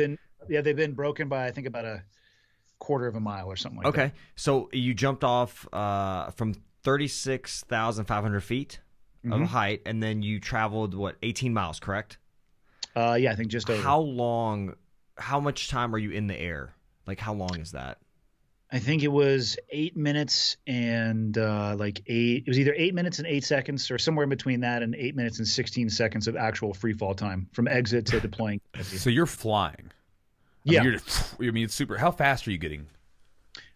They've been broken by I think about a quarter of a mile or something like that. Okay. So you jumped off from 36,500 feet of height, and then you traveled 18 miles, correct? Yeah, I think just over. How much time are you in the air? Like how long is that? I think it was 8 minutes and it was either 8 minutes and 8 seconds or somewhere in between that and 8 minutes and 16 seconds of actual free fall time from exit to deploying. So you're flying. Yeah. I mean, it's super. How fast are you getting?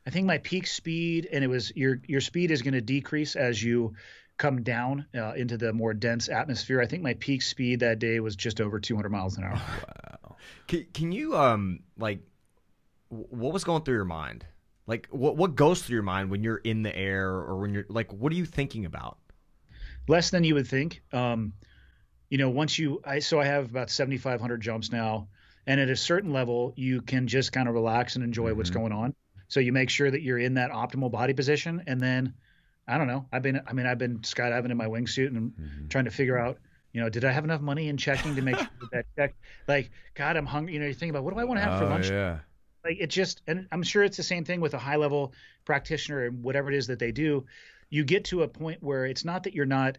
I think my peak speed, and it was your speed is going to decrease as you come down into the more dense atmosphere. I think my peak speed that day was just over 200 miles an hour. Wow. Can you what was going through your mind? Like what goes through your mind when you're in the air, or when you're like, what are you thinking about? Less than you would think. Once I have about 7,500 jumps now, and at a certain level, you can just kind of relax and enjoy what's going on. So you make sure that you're in that optimal body position, and then I don't know. I've been skydiving in my wingsuit and trying to figure out, did I have enough money in checking to make sure that check? Like, God, I'm hungry. You think about, what do I want to have for lunch? Yeah. Like, and I'm sure it's the same thing with a high level practitioner and whatever it is that they do. You get to a point where it's not that you're not.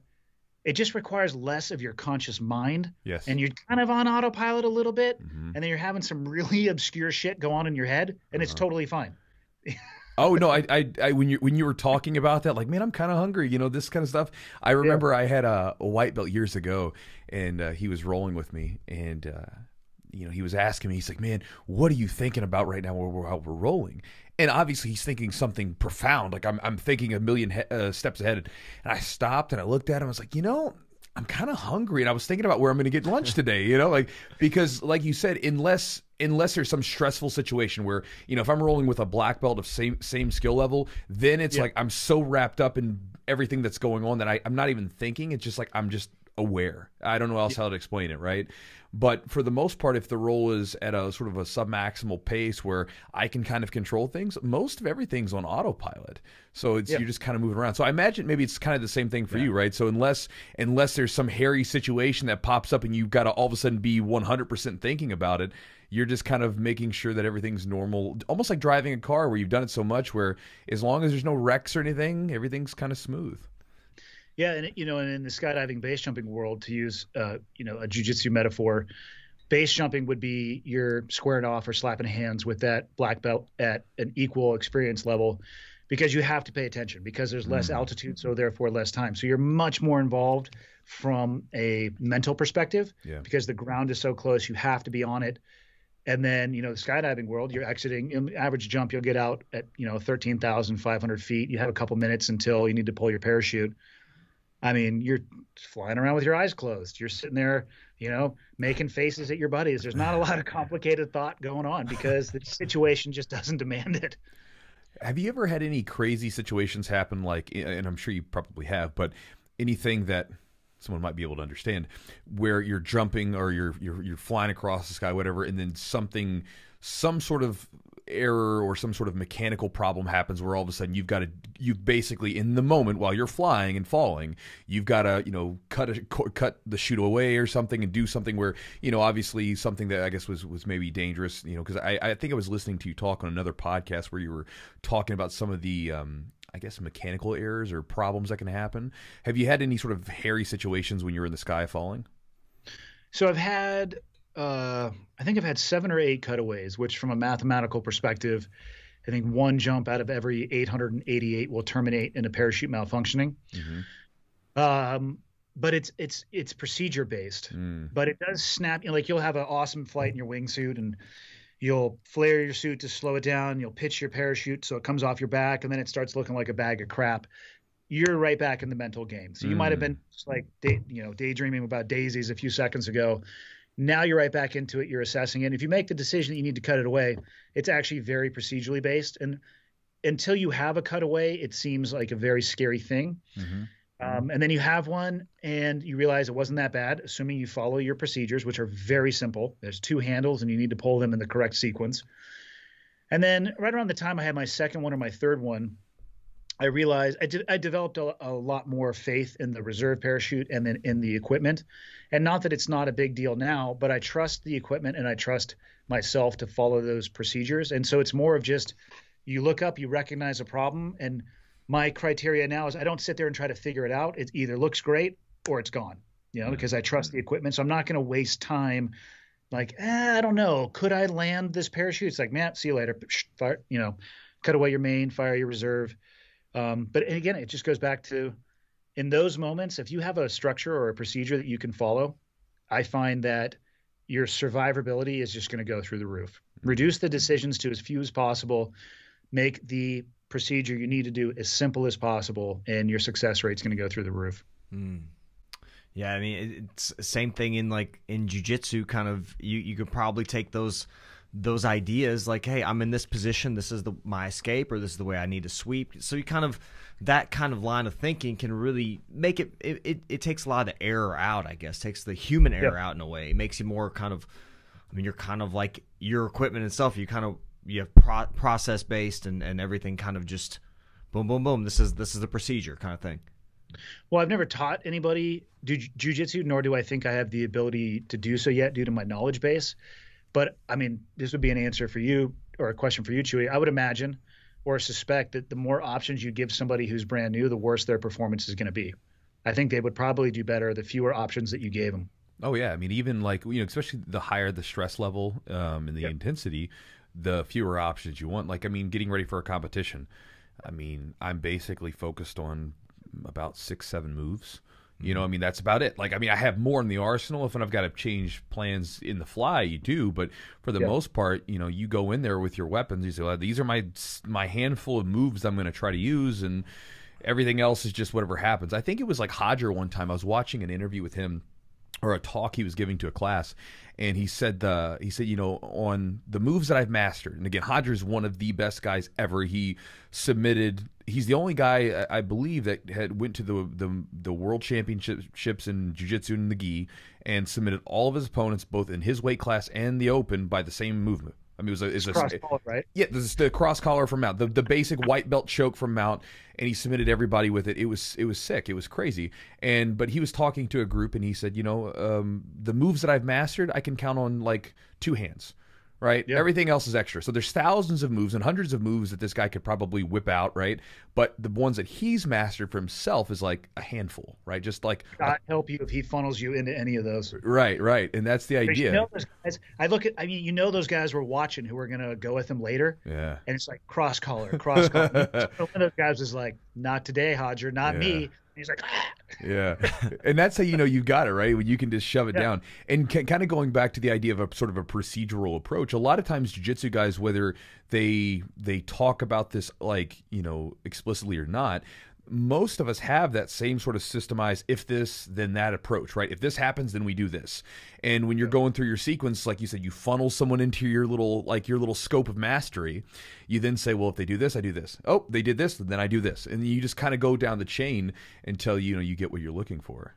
It just requires less of your conscious mind. Yes. And you're kind of on autopilot a little bit, and then you're having some really obscure shit go on in your head, and it's totally fine. Oh no! I when you were talking about that, like, man, I'm kind of hungry. This kind of stuff. I remember I had a white belt years ago, and he was rolling with me, and he was asking me. He's like, "Man, what are you thinking about right now while we're rolling?" And obviously, he's thinking something profound. Like I'm thinking a million steps ahead. And I stopped and I looked at him. I was like, I'm kind of hungry, and I was thinking about where I'm going to get lunch today. Because like you said, unless there's some stressful situation where, if I'm rolling with a black belt of same skill level, then it's like I'm so wrapped up in everything that's going on that I'm not even thinking. It's just like I'm just aware. I don't know else how to explain it, right? But for the most part, if the roll is at a sort of a submaximal pace where I can kind of control things, most of everything's on autopilot. So you're just kind of moving around. So I imagine maybe it's kind of the same thing for you, right? So unless there's some hairy situation that pops up and you've got to all of a sudden be 100% thinking about it, you're just kind of making sure that everything's normal, almost like driving a car where you've done it so much where as long as there's no wrecks or anything, everything's kind of smooth. Yeah, and and in the skydiving base jumping world, to use a jiu-jitsu metaphor, base jumping would be you're squaring off or slapping hands with that black belt at an equal experience level, because you have to pay attention because there's less altitude, so therefore less time. So you're much more involved from a mental perspective because the ground is so close, you have to be on it. And then, the skydiving world, you're exiting, in the average jump, you'll get out at, 13,500 feet. You have a couple minutes until you need to pull your parachute. I mean, you're flying around with your eyes closed. You're sitting there, making faces at your buddies. There's not a lot of complicated thought going on because the situation just doesn't demand it. Have you ever had any crazy situations happen, like, and I'm sure you probably have, but anything that someone might be able to understand, where you're jumping or you're flying across the sky, whatever, and then some sort of error or some sort of mechanical problem happens where all of a sudden you've basically in the moment while you're flying and falling, you've got to cut the chute away or something and do something where obviously something that I guess was maybe dangerous, because I think I was listening to you talk on another podcast where you were talking about some of the I guess mechanical errors or problems that can happen. Have you had any sort of hairy situations when you're in the sky falling? So I've had I think I've had 7 or 8 cutaways, which from a mathematical perspective, I think one jump out of every 888 will terminate in a parachute malfunctioning. But it's procedure based, but it does snap. Like you'll have an awesome flight in your wingsuit and you'll flare your suit to slow it down. You'll pitch your parachute so it comes off your back, and then it starts looking like a bag of crap. You're right back in the mental game. So you might have been just like daydreaming about daisies a few seconds ago. Now you're right back into it. You're assessing it. If you make the decision that you need to cut it away, it's actually very procedurally based. And until you have a cutaway, it seems like a very scary thing. And then you have one and you realize it wasn't that bad, assuming you follow your procedures, which are very simple. There's 2 handles and you need to pull them in the correct sequence. And then right around the time I had my second one or my third one, I realized I developed a lot more faith in the reserve parachute and then in the equipment. And not that it's not a big deal now, but I trust the equipment and I trust myself to follow those procedures. And so it's more of just you look up, you recognize a problem. And my criteria now is I don't sit there and try to figure it out. It either looks great or it's gone, because I trust the equipment. So I'm not going to waste time like, I don't know. Could I land this parachute? It's like, man, see you later. cut away your main, fire your reserve. But again, it just goes back to, in those moments, if you have a structure or a procedure that you can follow, I find that your survivability is just going to go through the roof. Reduce the decisions to as few as possible. Make the procedure you need to do as simple as possible, and your success rate is going to go through the roof. Yeah, I mean, it's same thing in jiu-jitsu. Kind of, you could probably take those ideas like, hey, I'm in this position, this is my escape, or this is the way I need to sweep. So you kind of, that kind of line of thinking can really make it takes a lot of the error out, I guess. Takes the human error out in a way. It makes you more kind of, I mean, you're kind of like your equipment itself. You have process based and everything kind of just boom, boom, boom. This is the procedure kind of thing. Well, I've never taught anybody jiu-jitsu, nor do I think I have the ability to do so yet due to my knowledge base. But I mean, this would be an answer for you, or a question for you, Chewy. I would imagine or suspect that the more options you give somebody who's brand new, the worse their performance is going to be. I think they would probably do better the fewer options that you gave them. Oh yeah, I mean, even like, you know, especially the higher the stress level and the intensity, the fewer options you want. Like, I mean, getting ready for a competition, I mean, I'm basically focused on about 6-7 moves. You know, I mean, that's about it. Like, I mean, I have more in the arsenal. If I've got to change plans in the fly, you do. But for the most part, you know, you go in there with your weapons. You say, well, these are my handful of moves I'm going to try to use, and everything else is just whatever happens. I think it was like Hodger one time. I was watching an interview with him, or a talk he was giving to a class, and he said, you know, on the moves that I've mastered, and again, Hodger's one of the best guys ever. He's the only guy, I believe, that had went to the world championships in jiu-jitsu in the gi and submitted all of his opponents, both in his weight class and the open, by the same movement. I mean, it's cross collar, right? Yeah, this is the cross collar from Mount, the basic white belt choke from Mount, and he submitted everybody with it. It was sick. It was crazy. But he was talking to a group, and he said, you know, the moves that I've mastered, I can count on like 2 hands. Right? Yeah. Everything else is extra. So there's thousands of moves and hundreds of moves that this guy could probably whip out, right? But the ones that he's mastered for himself is like a handful, right? Just like God help you if he funnels you into any of those. Right. And that's the idea. You know those guys, you know those guys were watching who were gonna go with him later. Yeah. And it's like cross collar. One of those guys is like, not today, Hodger, not me. He's like, ah. Yeah. And that's how you know you got it, right? When you can just shove it down. And kind of going back to the idea of a sort of a procedural approach, a lot of times jiu-jitsu guys, whether they talk about this, like, you know, explicitly or not, most of us have that same sort of systemized, if this, then that approach, right? If this happens, then we do this. And when you're going through your sequence, like you said, you funnel someone into your little scope of mastery. You then say, well, if they do this, I do this. Oh, they did this, then I do this. And you just kind of go down the chain until, you know, you get what you're looking for.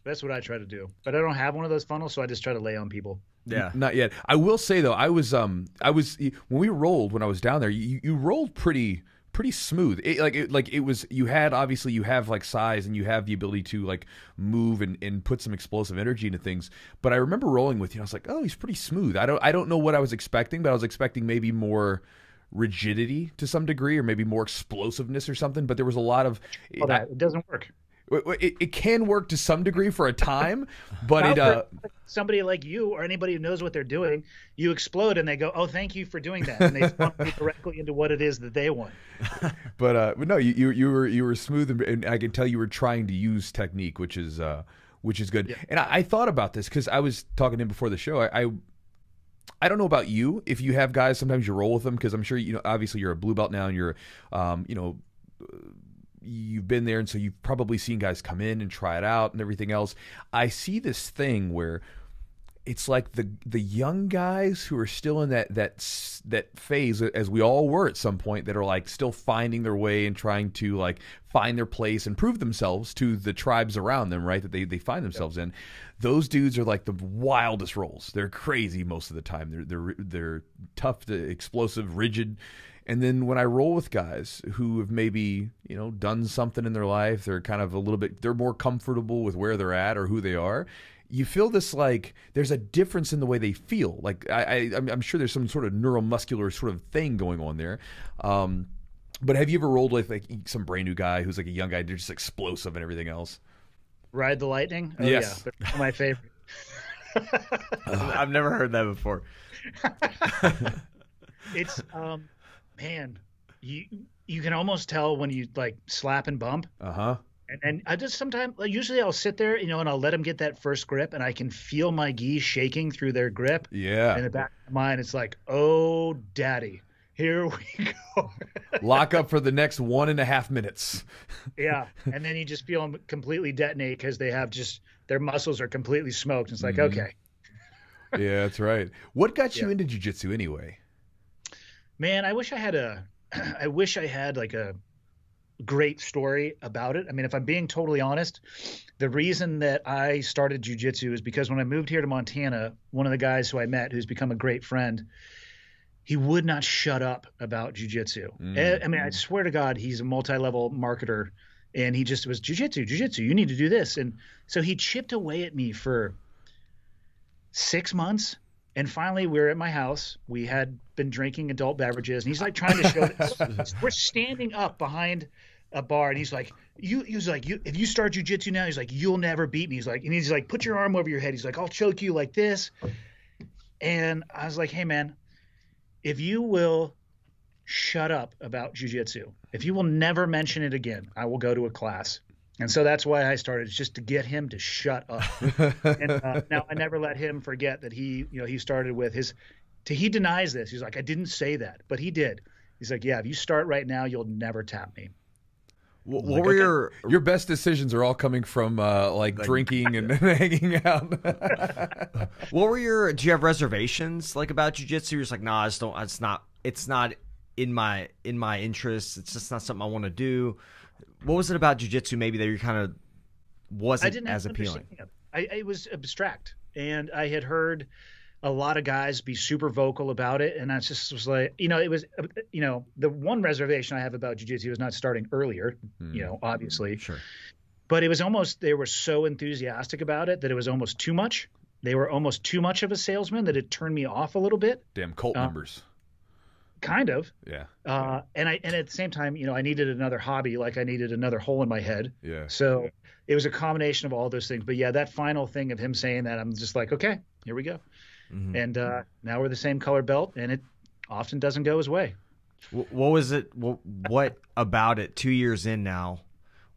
That's what I try to do. But I don't have one of those funnels, so I just try to lay on people. Yeah. Not yet. I will say, though, I was when we rolled, when I was down there, you rolled pretty smooth. You have like size, and you have the ability to like move and put some explosive energy into things. But I remember rolling with you, and I was like, oh, he's pretty smooth. I don't know what I was expecting, but I was expecting maybe more rigidity to some degree, or maybe more explosiveness or something. But there was a lot of it doesn't work. It can work to some degree for a time, but somebody like you or anybody who knows what they're doing, you explode and they go, "Oh, thank you for doing that," and they funnel you directly into what it is that they want. But no, you were smooth, and I can tell you were trying to use technique, which is good. Yeah. And I thought about this because I was talking to him before the show. I don't know about you, if you have guys, sometimes you roll with them, because I'm sure, you know, obviously you're a blue belt now, and you're you know, you've been there, and so you've probably seen guys come in and try it out and everything else. I see this thing where it's like the young guys who are still in that phase, as we all were at some point, that are like still finding their way and trying to like find their place and prove themselves to the tribes around them, right? That they find themselves in. Those dudes are like the wildest rolls. They're crazy most of the time. They're tough, explosive, rigid. And then when I roll with guys who have maybe, you know, done something in their life, they're kind of they're more comfortable with where they're at or who they are. You feel this, like, there's a difference in the way they feel. Like, I'm sure there's some sort of neuromuscular sort of thing going on there. But have you ever rolled with like some brand new guy who's like a young guy, they're just explosive and everything else? Ride the Lightning? Oh, yes. Yeah, they're my favorite. I've never heard that before. It's man, you can almost tell when you like slap and bump. Uh-huh. And I just sometimes, like, usually I'll sit there, and I'll let them get that first grip, and I can feel my gi shaking through their grip. Yeah. In the back of my mind, it's like, oh, daddy, here we go. Lock up for the next 1.5 minutes. Yeah. And then you just feel them completely detonate because they have just, their muscles are completely smoked. It's like, okay. Yeah, that's right. What got you into jiu-jitsu anyway? Man, I wish I had like a great story about it. I mean, if I'm being totally honest, the reason that I started jiu-jitsu is because when I moved here to Montana, one of the guys who I met, who's become a great friend, he would not shut up about jiu-jitsu. I mean, I swear to God, he's a multi-level marketer, and he just was jiu-jitsu, you need to do this. And so he chipped away at me for 6 months. And finally, we were at my house. We had been drinking adult beverages, and he's like trying to show that we're standing up behind a bar, and he's like, if you start jiu-jitsu now, he's like, you'll never beat me. He's like, put your arm over your head. He's like, I'll choke you like this. And I was like, hey man, if you will shut up about jiu-jitsu, if you will never mention it again, I will go to a class. And so that's why I started, just to get him to shut up. And now I never let him forget that he started with he denies this. He's like, I didn't say that, but he did. He's like, yeah, if you start right now, you'll never tap me. What were your best decisions are all coming from like drinking and hanging out. Do you have reservations like about jiu-jitsu? You're just like, nah, it's not in my interests. It's just not something I want to do. What was it about jiu-jitsu maybe that you kind of wasn't as appealing? It was abstract, and I had heard a lot of guys be super vocal about it, and I just was like, it was, the one reservation I have about jiu-jitsu is not starting earlier, obviously. Sure. But it was almost, they were so enthusiastic about it that it was almost too much. They were almost too much of a salesman that it turned me off a little bit. Damn cult members. Kind of. Yeah. And at the same time, I needed another hobby, like I needed another hole in my head. Yeah. So it was a combination of all those things. But yeah, that final thing of him saying that, I'm just like, okay, here we go. Mm-hmm. And now we're the same color belt, and it often doesn't go his way. What was it? What about it? 2 years in now,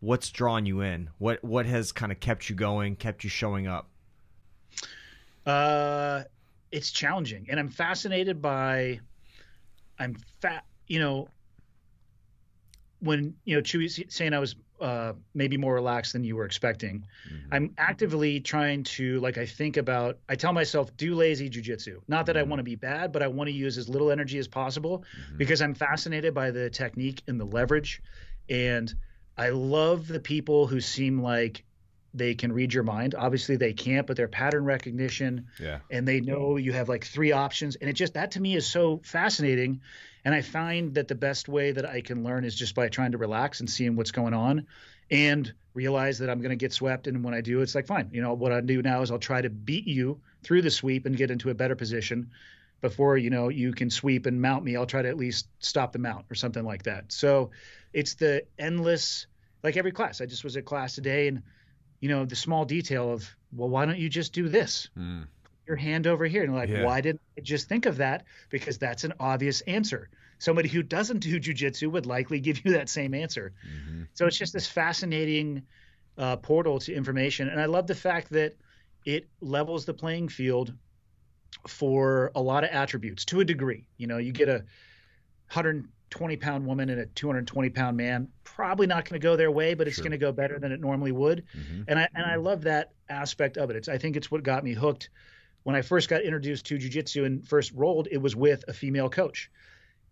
what's drawing you in? What has kind of kept you going, kept you showing up? It's challenging, and I'm fascinated by. When Chewy saying I was maybe more relaxed than you were expecting, I'm actively trying to, I tell myself, do lazy jiu-jitsu. Not that I want to be bad, but I want to use as little energy as possible because I'm fascinated by the technique and the leverage. And I love the people who seem like they can read your mind. Obviously they can't, but their pattern recognition, and they know you have like 3 options. And that to me is so fascinating. And I find that the best way that I can learn is just by trying to relax and seeing what's going on and realize that I'm going to get swept. And when I do, it's like, fine. What I do now is I'll try to beat you through the sweep and get into a better position before, you can sweep and mount me. I'll try to at least stop the mount or something like that. So it's the endless, like every class. I just was at class today, and the small detail of, well, why don't you just do this? Your hand over here. And why didn't I just think of that? Because that's an obvious answer. Somebody who doesn't do jiu-jitsu would likely give you that same answer. So it's just this fascinating portal to information. And I love the fact that it levels the playing field for a lot of attributes to a degree. You get a 120-pound woman and a 220-pound man, probably not going to go their way, but it's going to go better than it normally would. And I love that aspect of it. I think it's what got me hooked. When I first got introduced to jiu-jitsu and first rolled, it was with a female coach.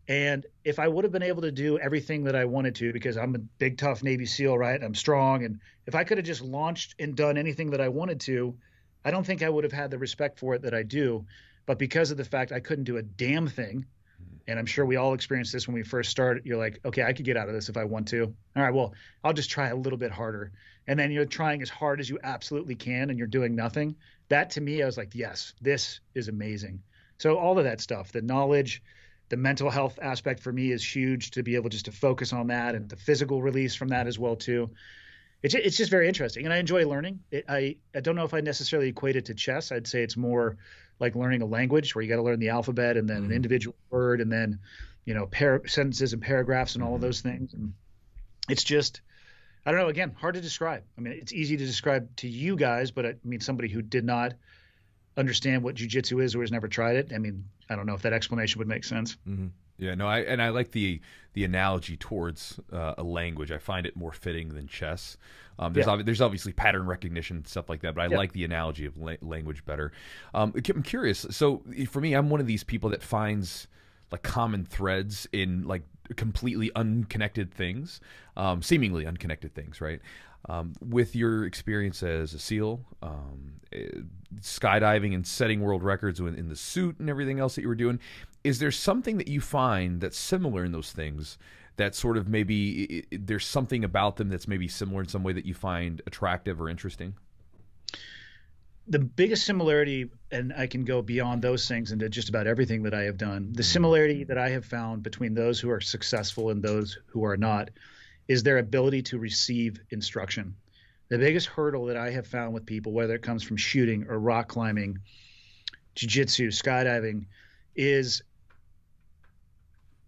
And if I would have been able to do everything that I wanted to, because I'm a big, tough Navy SEAL, right? I'm strong. And if I could have just launched and done anything that I wanted to, I don't think I would have had the respect for it that I do. But because of the fact I couldn't do a damn thing, and I'm sure we all experienced this when we first started, you're like, okay, I could get out of this if I want to. All right, well, I'll just try a little bit harder. And then you're trying as hard as you absolutely can, and you're doing nothing. That, to me, I was like, yes, this is amazing. So all of that stuff, the knowledge, the mental health aspect for me is huge, to be able just to focus on that, and the physical release from that as well, too. It's just very interesting, and I enjoy learning. I don't know if I necessarily equate it to chess. I'd say it's more like learning a language, where you got to learn the alphabet and then an individual word, and then sentences and paragraphs and all of those things. And it's just, I don't know, again, hard to describe. I mean, it's easy to describe to you guys, but I mean, somebody who did not understand what jiu-jitsu is or has never tried it, I mean, I don't know if that explanation would make sense. Mm-hmm. Yeah, no, I like the analogy towards a language. I find it more fitting than chess. There's obviously pattern recognition and stuff like that, but I like the analogy of language better. I'm curious. So for me, I'm one of these people that finds like common threads in like completely unconnected things, seemingly unconnected things, right? With your experience as a SEAL, skydiving and setting world records in the suit and everything else that you were doing, is there something that you find that's similar in those things that sort of maybe there's something about them that's maybe similar in some way that you find attractive or interesting? The biggest similarity, and I can go beyond those things into just about everything that I have done, the similarity that I have found between those who are successful and those who are not is their ability to receive instruction. The biggest hurdle that I have found with people, whether it comes from shooting or rock climbing, jiu-jitsu, skydiving, is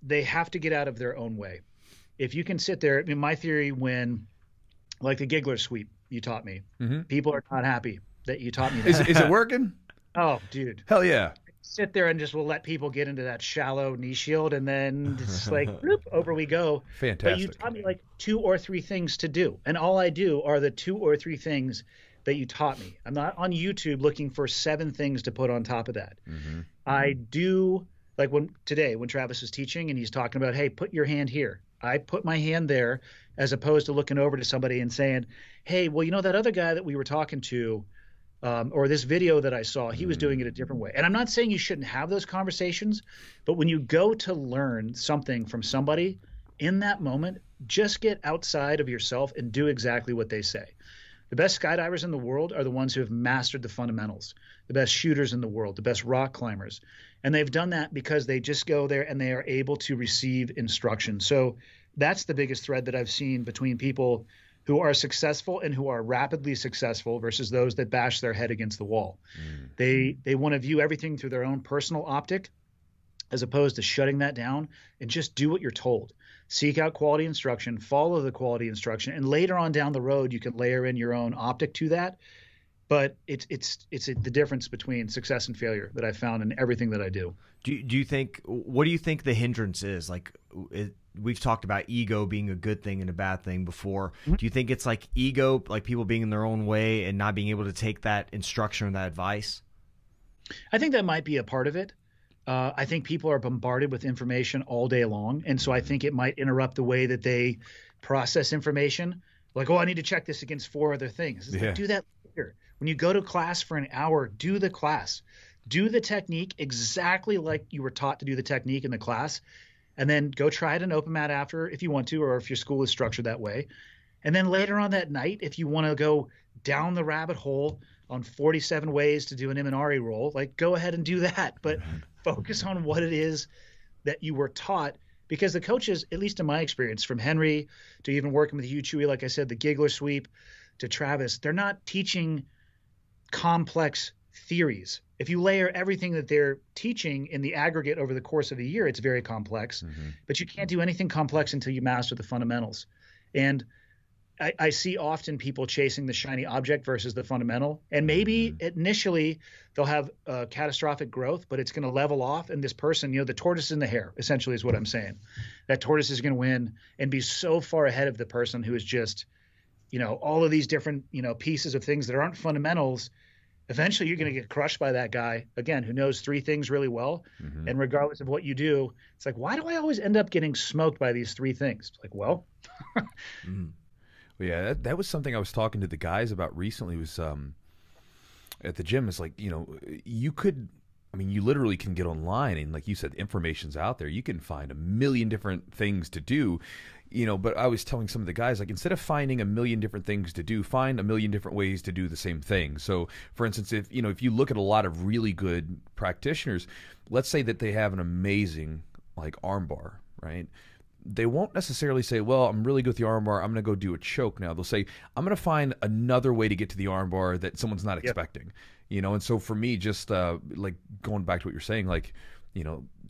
they have to get out of their own way. If you can sit there, I mean, my theory when, like the giggler sweep you taught me, people are not happy that you taught me that. Is it working? Oh, dude. Hell yeah. Sit there and just will let people get into that shallow knee shield, and then it's like, bloop, over we go. Fantastic. But you taught me like 2 or 3 things to do, and all I do are the 2 or 3 things that you taught me. I'm not on YouTube looking for 7 things to put on top of that. I do, like when Travis was teaching and he's talking about, hey, put your hand here. I put my hand there as opposed to looking over to somebody and saying, hey, well, that other guy that we were talking to, or this video that I saw, he was doing it a different way. And I'm not saying you shouldn't have those conversations, but when you go to learn something from somebody in that moment, just get outside of yourself and do exactly what they say. The best skydivers in the world are the ones who have mastered the fundamentals, the best shooters in the world, the best rock climbers. And they've done that because they just go there and they are able to receive instruction. So that's the biggest thread that I've seen between people who are successful and who are rapidly successful versus those that bash their head against the wall. They want to view everything through their own personal optic as opposed to shutting that down and just do what you're told. Seek out quality instruction, follow the quality instruction, and later on down the road, you can layer in your own optic to that. But it's the difference between success and failure that I found in everything that I do. What do you think the hindrance is? Like, we've talked about ego being a good thing and a bad thing before. Do you think it's like ego, like people being in their own way and not being able to take that instruction or that advice? I think that might be a part of it. I think people are bombarded with information all day long. And so I think it might interrupt the way that they process information. Like, oh, I need to check this against 4 other things. It's like, do that later. When you go to class for an hour, do the class. Do the technique exactly like you were taught to do the technique in the class. And then go try it in open mat after if you want to, or if your school is structured that way. And then later on that night, if you want to go down the rabbit hole on 47 ways to do an Imanari roll, like go ahead and do that. But focus on what it is that you were taught, because the coaches, at least in my experience, from Henry to even working with you, Chewy, like I said, the giggler sweep to Travis, they're not teaching complex theories. If you layer everything that they're teaching in the aggregate over the course of a year, it's very complex, but you can't do anything complex until you master the fundamentals. And I see often people chasing the shiny object versus the fundamental. And maybe initially they'll have catastrophic growth, but it's going to level off. And this person, the tortoise in the hare, essentially is what I'm saying. That tortoise is going to win and be so far ahead of the person who is just, all of these different, pieces of things that aren't fundamentals. Eventually you're going to get crushed by that guy, again, who knows 3 things really well. And regardless of what you do, it's like, why do I always end up getting smoked by these 3 things? It's like, well. Yeah, that was something I was talking to the guys about recently. Was at the gym. It's like, you could, you literally can get online and, like you said, information's out there. You can find a million different things to do, But I was telling some of the guys, like, instead of finding a million different things to do, find a million different ways to do the same thing. So, for instance, if you look at a lot of really good practitioners, let's say that they have an amazing armbar, right? They won't necessarily say, well, I'm really good with the armbar, I'm going to go do a choke now. They'll say, I'm going to find another way to get to the armbar that someone's not expecting. And so for me, just like going back to what you're saying,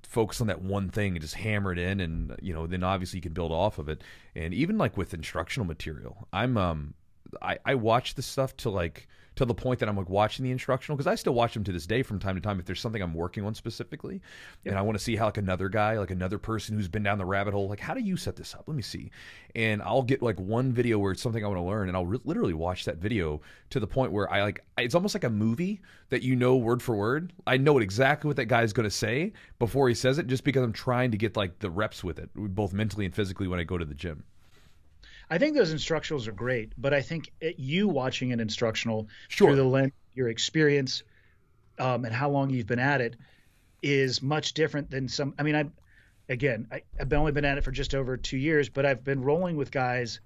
focus on that one thing and just hammer it in, and then obviously you can build off of it. And even like with instructional material, I watch this stuff to the point that I'm like watching the instructional, because I still watch them to this day from time to time if there's something I'm working on specifically, and I want to see how like another guy, like another person who's been down the rabbit hole, like how do you set this up? Let me see. And I'll get like one video where it's something I want to learn, and I'll literally watch that video to the point where it's almost like a movie that word for word. I know exactly what that guy's going to say before he says it, just because I'm trying to get like the reps with it, both mentally and physically, when I go to the gym. I think those instructionals are great, but I think you watching an instructional Sure. through the lens, your experience, and how long you've been at it is much different than some. I mean, I've only been at it for just over 2 years, but I've been rolling with guys,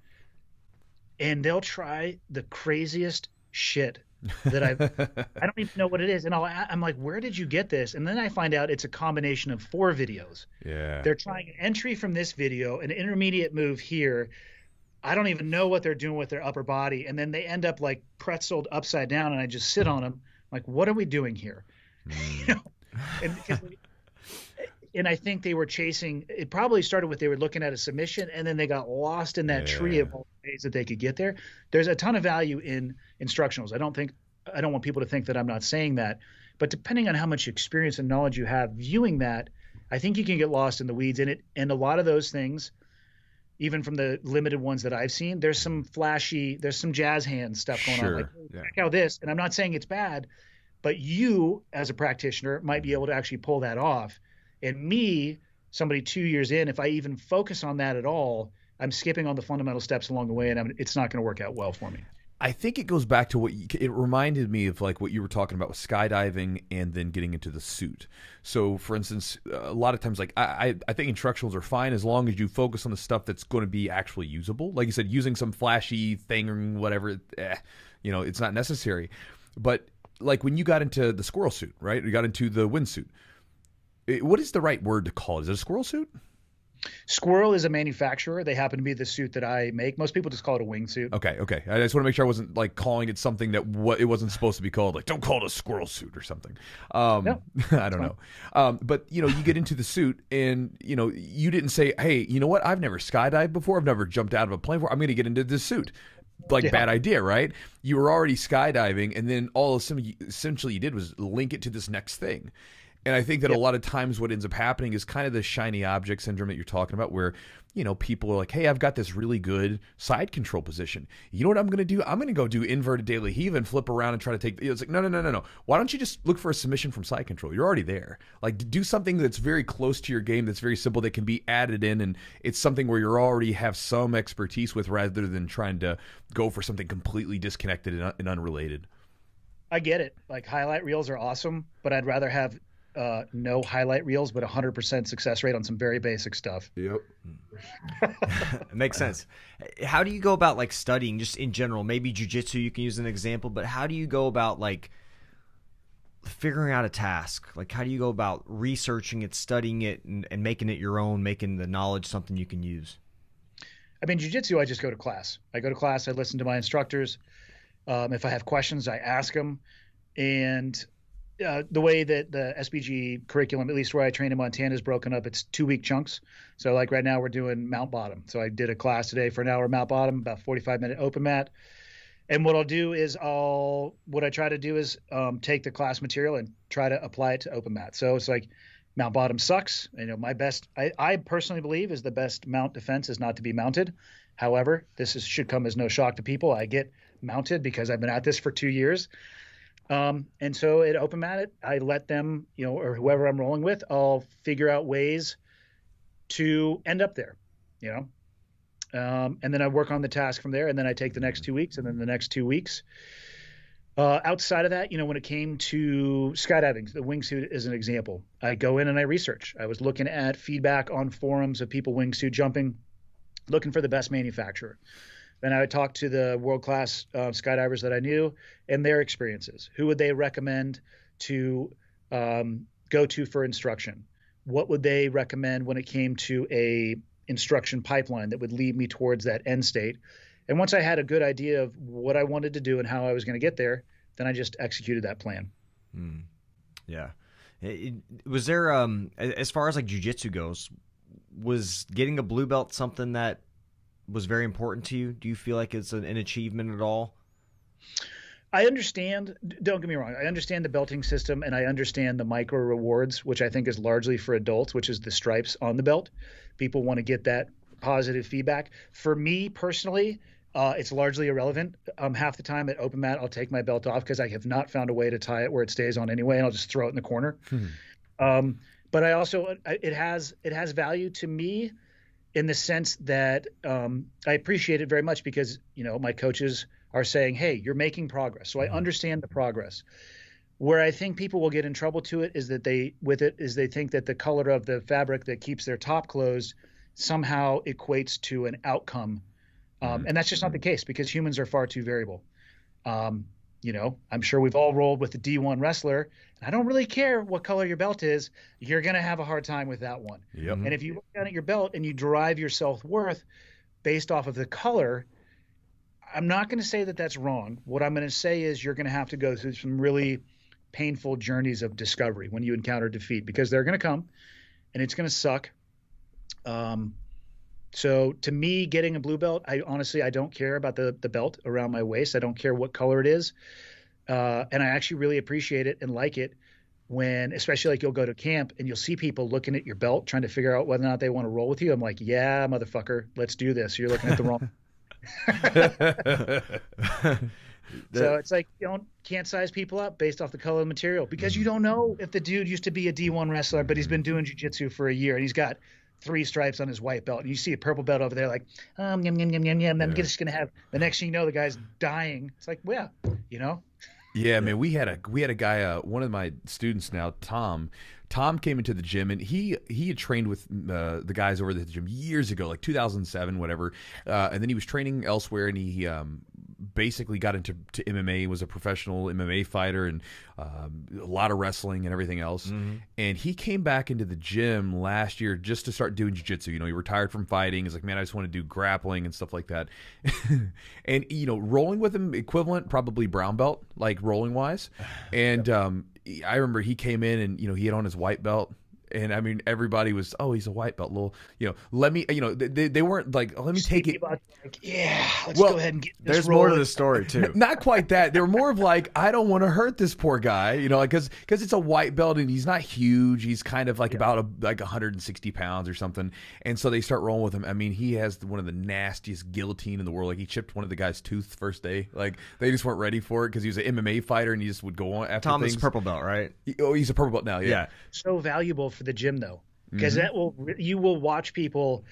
and they'll try the craziest shit that I don't even know what it is, and I'm like, where did you get this? And then I find out it's a combination of 4 videos. Yeah, they're trying an entry from this video, an intermediate move here. I don't even know what they're doing with their upper body. And then they end up like pretzeled upside down, and I just sit on them. I'm like, what are we doing here? And I think they were chasing, it probably started with, they were looking at a submission, and then they got lost in that tree of all the ways that they could get there. There's a ton of value in instructionals. I don't want people to think that I'm not saying that, but depending on how much experience and knowledge you have viewing that, I think you can get lost in the weeds in it. And a lot of those things, even from the limited ones that I've seen, there's some jazz hand stuff going on. Like, check out this. And I'm not saying it's bad, but you as a practitioner might be able to actually pull that off. And me, somebody 2 years in, if I even focus on that at all, I'm skipping on the fundamental steps along the way, and it's not going to work out well for me. I think it goes back to it reminded me of like what you were talking about with skydiving and then getting into the suit. So for instance, a lot of times, like I think instructionals are fine as long as you focus on the stuff that's going to be actually usable. Like you said, using some flashy thing or whatever, it's not necessary. But like when you got into the squirrel suit, right? You got into the wingsuit. What is the right word to call it? Is it a squirrel suit? Squirrel is a manufacturer. They happen to be the suit that I make. Most people just call it a wingsuit. Okay. I just want to make sure I wasn't like calling it something that it wasn't supposed to be called. Like, don't call it a squirrel suit or something. No, I don't know. But you get into the suit, and you didn't say, hey, you know what? I've never skydived before. I've never jumped out of a plane before. I'm going to get into this suit. Bad idea, right? You were already skydiving, and then all of a sudden, essentially you did was link it to this next thing. And I think that a lot of times what ends up happening is kind of the shiny object syndrome that you're talking about, where, people are like, hey, I've got this really good side control position. You know what I'm going to do? I'm going to go do inverted daily heave and flip around and try to take. It's like, no. Why don't you just look for a submission from side control? You're already there. Like, do something that's very close to your game, that's very simple, that can be added in, and it's something where you already have some expertise with, rather than trying to go for something completely disconnected and unrelated. I get it. Like, highlight reels are awesome, but I'd rather have no highlight reels, but 100% success rate on some very basic stuff. Yep. It makes sense. How do you go about like studying just in general? Maybe jiu-jitsu, you can use an example, but how do you go about like figuring out a task? Like, how do you go about researching it, studying it, and making it your own, making the knowledge something you can use? I mean, jiu-jitsu, I just go to class. I listen to my instructors. If I have questions, I ask them. And the way that the SBG curriculum, at least where I train in Montana, is broken up, it's 2-week chunks. So like right now we're doing mount bottom. So I did a class today for an hour mount bottom, about 45-minute open mat. And what I'll do is take the class material and try to apply it to open mat. So it's like mount bottom sucks. My best, I personally believe, is the best mount defense is not to be mounted. However, should come as no shock to people. I get mounted because I've been at this for 2 years. And so at open mat, I let them, or whoever I'm rolling with, I'll figure out ways to end up there, and then I work on the task from there, and then I take the next 2 weeks, and then the next 2 weeks. Outside of that, when it came to skydiving, the wingsuit is an example. I go in and I research. I was looking at feedback on forums of people wingsuit jumping, looking for the best manufacturer. Then I would talk to the world-class skydivers that I knew and their experiences. Who would they recommend to go to for instruction? What would they recommend when it came to a instruction pipeline that would lead me towards that end state? And once I had a good idea of what I wanted to do and how I was going to get there, then I just executed that plan. Yeah. Was there as far as like jiu-jitsu goes, was getting a blue belt something that was very important to you? Do you feel like it's an achievement at all? I understand. Don't get me wrong. I understand the belting system, and I understand the micro rewards, which I think is largely for adults, which is the stripes on the belt. People want to get that positive feedback. For me personally, it's largely irrelevant. Half the time at open mat, I'll take my belt off because I have not found a way to tie it where it stays on anyway, and I'll just throw it in the corner. But I also, it has value to me in the sense that I appreciate it very much because, you know, my coaches are saying, hey, you're making progress. So I understand the progress. Where I think people will get in trouble to it is that they think that the color of the fabric that keeps their top closed somehow equates to an outcome. And that's just not the case because humans are far too variable. You know, I'm sure we've all rolled with a D1 wrestler. And I don't really care what color your belt is. You're going to have a hard time with that one. Yep. And if you look down at your belt and you derive your self-worth based off of the color, I'm not going to say that that's wrong. What I'm going to say is you're going to have to go through some really painful journeys of discovery when you encounter defeat because they're going to come and it's going to suck. So to me, getting a blue belt, I don't care about the belt around my waist. I don't care what color it is. And I actually really appreciate it and like it when, especially like you'll go to camp and you'll see people looking at your belt, trying to figure out whether or not they want to roll with you. I'm like, yeah, motherfucker, let's do this. You're looking at the wrong. So it's like you can't size people up based off the color of the material because you don't know if the dude used to be a D1 wrestler, but he's been doing jiu-jitsu for a year and he's got 3 stripes on his white belt. And you see a purple belt over there like, yum, yum, yum, yum, yum. I'm just going to have the next thing you know, the guy's dying. It's like, well, you know? Yeah, man, we had a guy, one of my students now, Tom. Tom came into the gym and he had trained with the guys over at the gym years ago, like 2007, whatever. And then he was training elsewhere, and he basically got into MMA. He was a professional MMA fighter and a lot of wrestling and everything else. And he came back into the gym last year just to start doing jiu-jitsu. You know, he retired from fighting. He's like, man, I just want to do grappling and stuff like that. And, you know, rolling with him, equivalent, probably brown belt, like rolling wise. And I remember he came in and, you know, he had on his white belt. And I mean, everybody was, oh, he's a white belt. Little, you know, let me, you know, they weren't like, oh, let me take it. Like, yeah, let's go ahead and get this. There's more to the story too. Not quite that. They were more of like, I don't want to hurt this poor guy, you know, like because it's a white belt and he's not huge. He's kind of like about like 160 pounds or something. And so they start rolling with him. I mean, he has one of the nastiest guillotine in the world. Like he chipped one of the guy's tooth first day. Like they just weren't ready for it because he was an MMA fighter and he just would go on after Tom things. is purple belt, right? He's a purple belt now. Yeah. So valuable for the gym though, because you will watch people,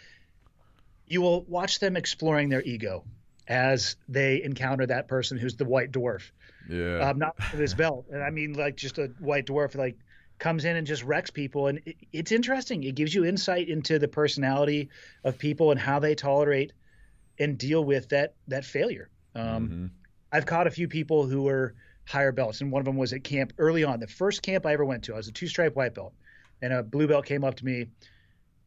you will watch them exploring their ego as they encounter that person who's the white dwarf. Yeah. Not with his belt. And I mean, like just a white dwarf, like comes in and just wrecks people. And it's interesting. It gives you insight into the personality of people and how they tolerate and deal with that failure. I've caught a few people who were higher belts, and one of them was at camp early on. The first camp I ever went to, I was a 2-stripe white belt, and a blue belt came up to me,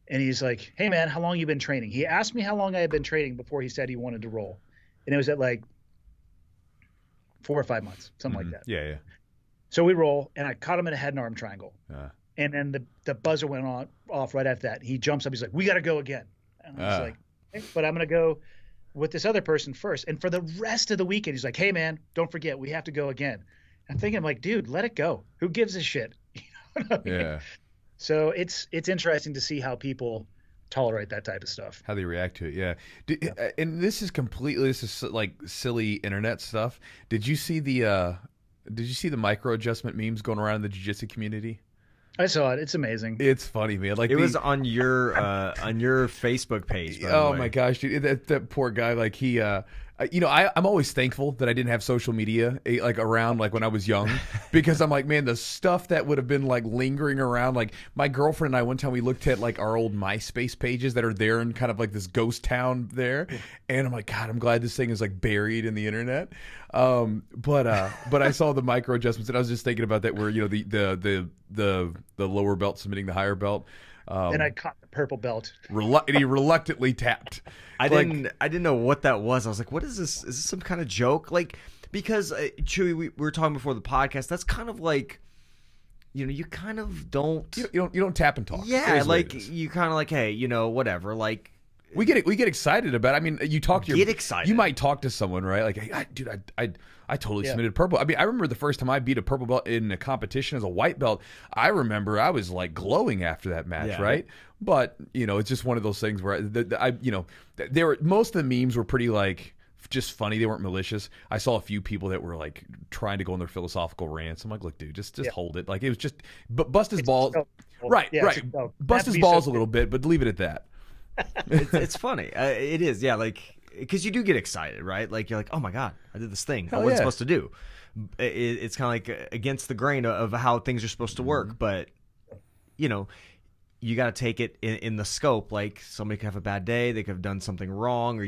and he's like, hey, man, how long you been training? He asked me how long I had been training before he said he wanted to roll, and it was at like 4 or 5 months, something like that. Yeah. So we roll, and I caught him in a head and arm triangle, and then the buzzer went off right after that. He jumps up. He's like, we got to go again. And I was like, hey, but I'm going to go with this other person first. And for the rest of the weekend, he's like, hey, man, don't forget, we have to go again. I'm thinking, like, dude, let it go. Who gives a shit? You know what I mean? Yeah. So it's interesting to see how people tolerate that type of stuff. How they react to it, yeah. And this is like silly internet stuff. Did you see the micro adjustment memes going around in the jiu-jitsu community? I saw it. It's amazing. It's funny, man. Like it was on your Facebook page. By oh the way. My gosh, dude, that poor guy. Like he, you know, I'm always thankful that I didn't have social media like around like when I was young, because I'm like, man, the stuff that would have been like lingering around. Like my girlfriend and I, one time we looked at like our old MySpace pages that are there in kind of like this ghost town there, and I'm like, God, I'm glad this thing is like buried in the internet. But I saw the micro adjustments, and I was just thinking about that, where you know the lower belt submitting the higher belt. And I caught the purple belt. He reluctantly tapped. I didn't know what that was. I was like, what is this? Is this some kind of joke? Like, because Chewy, we were talking before the podcast. That's kind of like you kind of don't. You don't tap and talk. Yeah, like you kind of like, hey, whatever. Like we get excited about it. I mean, you talk to get excited. You might talk to someone, right? Like, hey, dude, I totally submitted purple. I mean, I remember the first time I beat a purple belt in a competition as a white belt. I remember I was like glowing after that match, right? But it's just one of those things where most of the memes were pretty like just funny. They weren't malicious. I saw a few people that were like trying to go on their philosophical rants. I'm like, look, dude, just hold it. Like it was just bust his balls, right? Bust his balls a little bit, but leave it at that. It's funny. It is, yeah. Like because you do get excited, right? Like you're like, oh my god, I did this thing. I wasn't supposed to do. It's kind of like against the grain of how things are supposed to work, but you got to take it in the scope. Like somebody could have a bad day, they could have done something wrong, or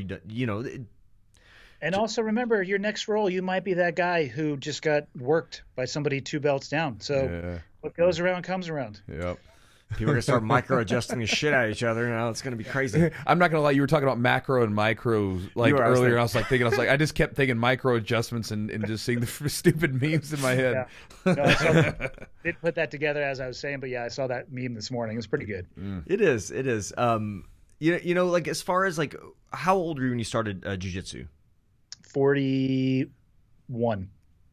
And also remember, your next role, you might be that guy who just got worked by somebody 2 belts down. So what goes around comes around. Yep. People are gonna start micro-adjusting the shit out of each other. Now it's gonna be crazy. I'm not gonna lie. You were talking about macro and micro like earlier. I was like, I just kept thinking micro adjustments and just seeing the stupid memes in my head. Yeah. No, I didn't put that together as I was saying, but yeah, I saw that meme this morning. It was pretty good. It is. It is. Like as far as like, how old were you when you started jiu-jitsu? 41.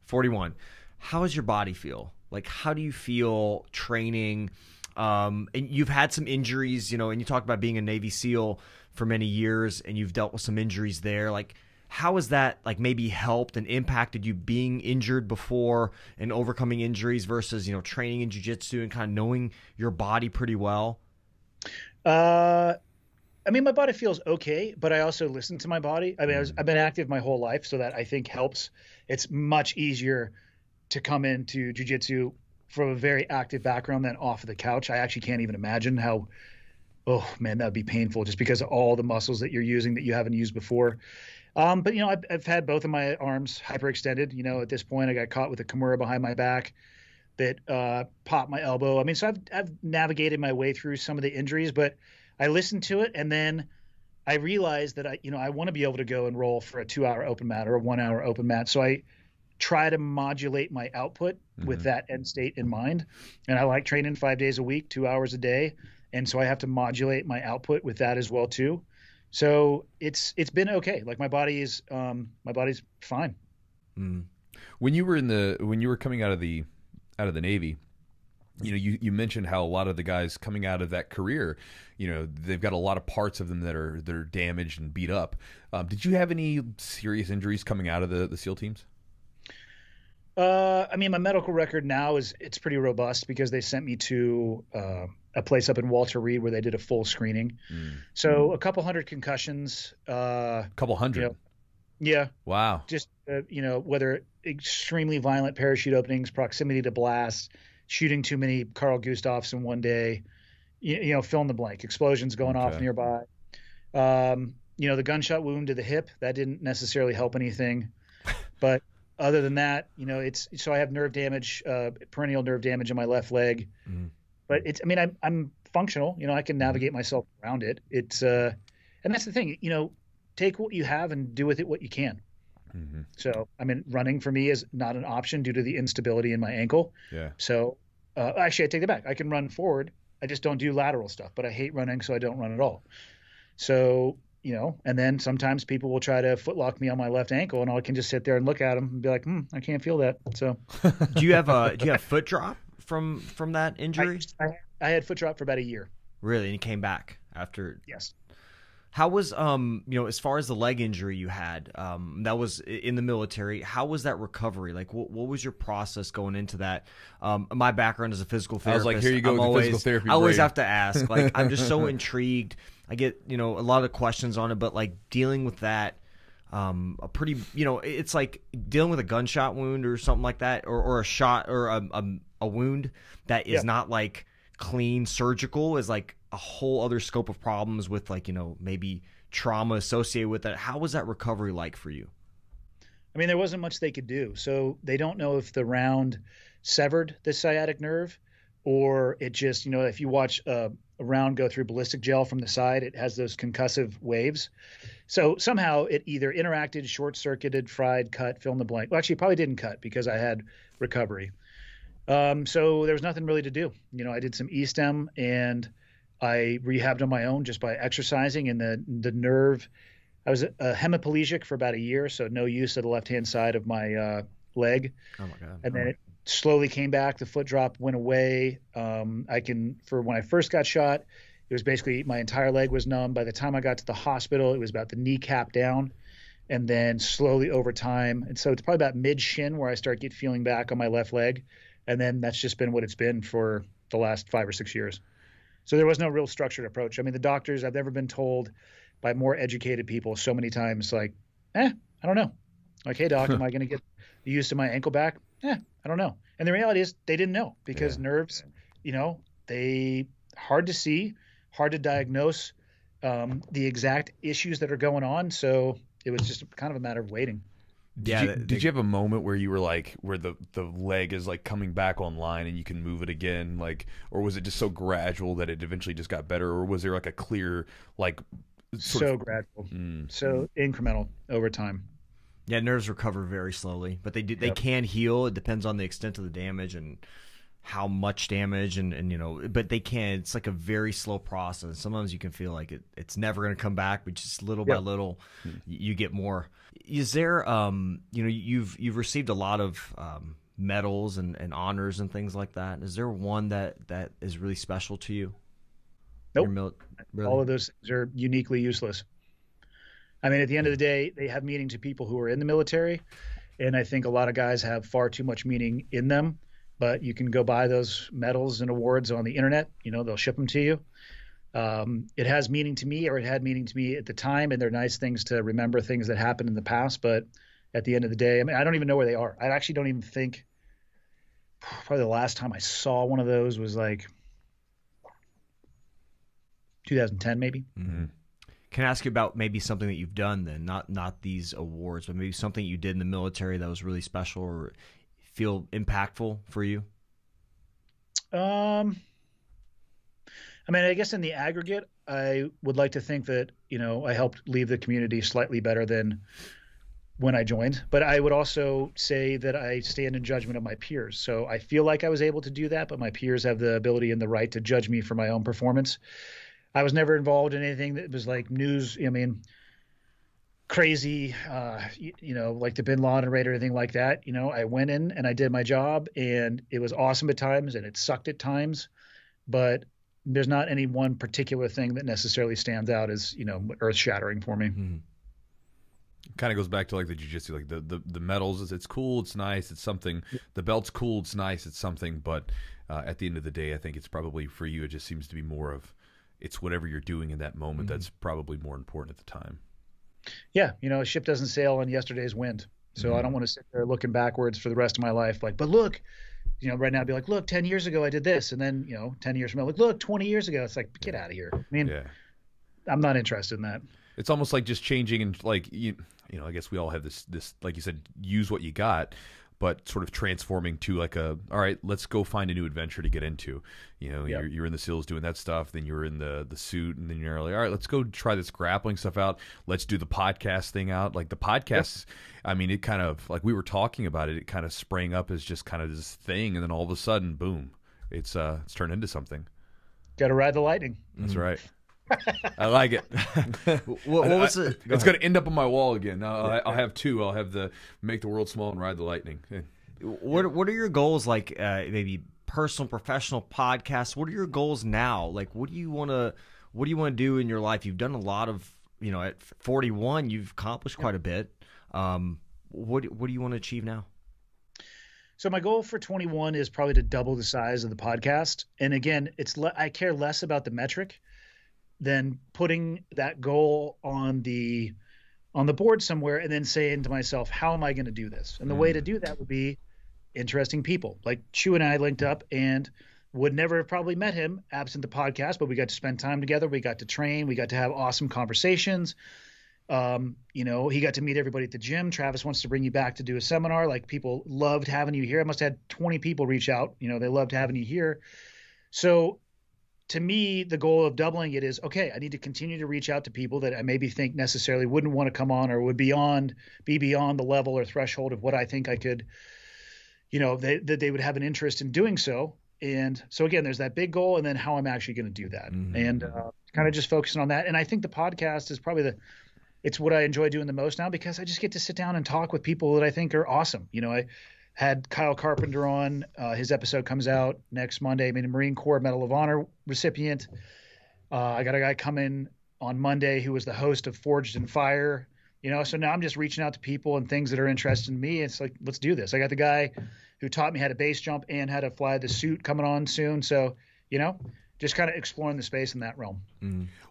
41. How does your body feel? Like, how do you feel training? And you've had some injuries, and you talked about being a Navy SEAL for many years, and you've dealt with some injuries there. Like, how has that like maybe helped and impacted you being injured before and overcoming injuries versus training in jiu-jitsu and kind of knowing your body pretty well? I mean, my body feels okay, but I also listen to my body. I mean, I've been active my whole life, so that I think helps. It's much easier to come into jiu-jitsu from a very active background than off of the couch. I actually can't even imagine how, oh man, that would be painful just because of all the muscles that you're using that you haven't used before. But I've had both of my arms hyperextended. At this point I got caught with a Kimura behind my back that popped my elbow. I mean, so I've navigated my way through some of the injuries, but I listened to it and then I realized that I want to be able to go and roll for a 2-hour open mat or a 1-hour open mat. So I try to modulate my output with that end state in mind. And I like training 5 days a week, 2 hours a day. And so I have to modulate my output with that as well too. So it's been okay. Like my body's fine. When you were coming out of the Navy, you mentioned how a lot of the guys coming out of that career, they've got a lot of parts of them that are damaged and beat up. Did you have any serious injuries coming out of the SEAL teams? I mean, my medical record now it's pretty robust because they sent me to a place up in Walter Reed where they did a full screening. So a couple hundred concussions. Couple hundred. Yeah. Wow. Just whether extremely violent parachute openings, proximity to blast, shooting too many Carl Gustavs in one day, fill in the blank, explosions going off nearby. The gunshot wound to the hip, that didn't necessarily help anything, but other than that, so I have nerve damage, perennial nerve damage in my left leg, but I'm functional, I can navigate myself around it. It's, and that's the thing, take what you have and do with it what you can. So, running for me is not an option due to the instability in my ankle. Yeah. So, actually, I take that back. I can run forward. I just don't do lateral stuff, but I hate running, so I don't run at all. So, and then sometimes people will try to footlock me on my left ankle, and I can just sit there and look at them and be like, I can't feel that. So, do you have foot drop from that injury? I had foot drop for about a year. Really, and you came back after? Yes. How was as far as the leg injury you had, that was in the military, how was that recovery? Like what was your process going into that? My background is a physical therapist. I was like, here you go with the physical therapy. I always have to ask. Like I'm just so intrigued. I get, a lot of questions on it, but like dealing with that, a pretty, it's like dealing with a gunshot wound or something like that, or a shot or a wound that is not like clean surgical, is like a whole other scope of problems with like, maybe trauma associated with it. How was that recovery like for you? I mean, there wasn't much they could do. So they don't know if the round severed the sciatic nerve or it just, if you watch a round go through ballistic gel from the side, it has those concussive waves. So somehow it either interacted, short-circuited, fried, cut, fill in the blank. Well, actually, it probably didn't cut because I had recovery. So there was nothing really to do. I did some E-stem and I rehabbed on my own just by exercising, and the nerve. I was a hemiplegic for about a year, so no use of the left-hand side of my leg. Oh my God. And then it slowly came back. The foot drop went away. For when I first got shot, it was basically my entire leg was numb. By the time I got to the hospital, it was about the kneecap down, and then slowly over time. And so it's probably about mid shin where I start feeling back on my left leg. And then that's just been what it's been for the last 5 or 6 years. So there was no real structured approach. I mean, the doctors, I've never been told by more educated people so many times, like, I don't know. Like, hey, doc, am I going to get the use of my ankle back? I don't know. And the reality is they didn't know, because nerves, they hard to see, hard to diagnose the exact issues that are going on. So it was just kind of a matter of waiting. Did you have a moment where you were like, where the leg is like coming back online and you can move it again, like, or was it just so gradual that it eventually just got better, or was there like a clear, like, gradual, so incremental over time? Yeah, nerves recover very slowly, but they can heal. It depends on the extent of the damage and how much damage, and but they can. It's like a very slow process. Sometimes you can feel like it's never going to come back, but just little by little, you get more. Is there, you've received a lot of medals and honors and things like that. Is there one that is really special to you? Nope. Really? All of those things are uniquely useless. I mean, at the end of the day, they have meaning to people who are in the military, and I think a lot of guys have far too much meaning in them. But you can go buy those medals and awards on the internet. They'll ship them to you. It has meaning to me, or it had meaning to me at the time, and they're nice things to remember, things that happened in the past. But at the end of the day, I mean, I don't even know where they are. I actually don't even think, probably the last time I saw one of those was like 2010 maybe. Mm-hmm. Can I ask you about maybe something that you've done then, not these awards, but maybe something you did in the military that was really special or feel impactful for you? I mean, I guess in the aggregate, I would like to think that, I helped leave the community slightly better than when I joined. But I would also say that I stand in judgment of my peers. So I feel like I was able to do that, but my peers have the ability and the right to judge me for my own performance. I was never involved in anything that was like news. I mean, crazy, like the Bin Laden raid or anything like that. I went in and I did my job, and it was awesome at times and it sucked at times, but there's not any one particular thing that necessarily stands out as, earth shattering for me. Mm-hmm. Kind of goes back to like the jiu-jitsu, like the medals. It's cool, it's nice, it's something. The belt's cool, it's nice, it's something. But at the end of the day, I think it's probably for you. It just seems to be more of, it's whatever you're doing in that moment that's probably more important at the time. Yeah, a ship doesn't sail on yesterday's wind. So I don't want to sit there looking backwards for the rest of my life. Like, but look, right now I'd be like, look, 10 years ago I did this. And then, 10 years from now, like, look, 20 years ago. It's like, get out of here. I mean, I'm not interested in that. It's almost like just changing, and like, I guess we all have this, like you said, use what you got, but sort of transforming to like all right, let's go find a new adventure to get into. You're in the SEALs doing that stuff, then you're in the suit, and then you're like, all right, let's go try this grappling stuff out. Let's do the podcast thing out. Like the podcasts, I mean, it kind of, like we were talking about it kind of sprang up as just kind of this thing, and then all of a sudden, boom, it's turned into something. Got to ride the lightning. That's right. I like it. What was it? It's going to end up on my wall again. I'll have two. I'll have the make the world small and ride the lightning. What are your goals? Like maybe personal, professional podcasts. What are your goals now? Like, what do you want to do in your life? You've done a lot of, at 41, you've accomplished quite a bit. What do you want to achieve now? So my goal for 21 is probably to double the size of the podcast. And again, I care less about the metric than putting that goal on the board somewhere and then saying to myself, how am I going to do this? And the way to do that would be interesting people. Like Chew and I linked up and would never have probably met him absent the podcast, but we got to spend time together. We got to train. We got to have awesome conversations. He got to meet everybody at the gym. Travis wants to bring you back to do a seminar. Like, people loved having you here. I must have had 20 people reach out. They loved having you here. So to me, the goal of doubling it is, okay, I need to continue to reach out to people that I maybe think necessarily wouldn't want to come on or would be beyond the level or threshold of what I think I could, that they would have an interest in doing so. And so again, there's that big goal, and then how I'm actually going to do that, and kind of just focusing on that. And I think the podcast is probably it's what I enjoy doing the most now, because I just get to sit down and talk with people that I think are awesome. I had Kyle Carpenter on. His episode comes out next Monday. I mean, a Marine Corps Medal of Honor recipient. I got a guy coming on Monday who was the host of Forged in Fire. So now I'm just reaching out to people and things that are interested in me. It's like, let's do this. I got the guy who taught me how to base jump and how to fly the suit coming on soon. So, just kind of exploring the space in that realm.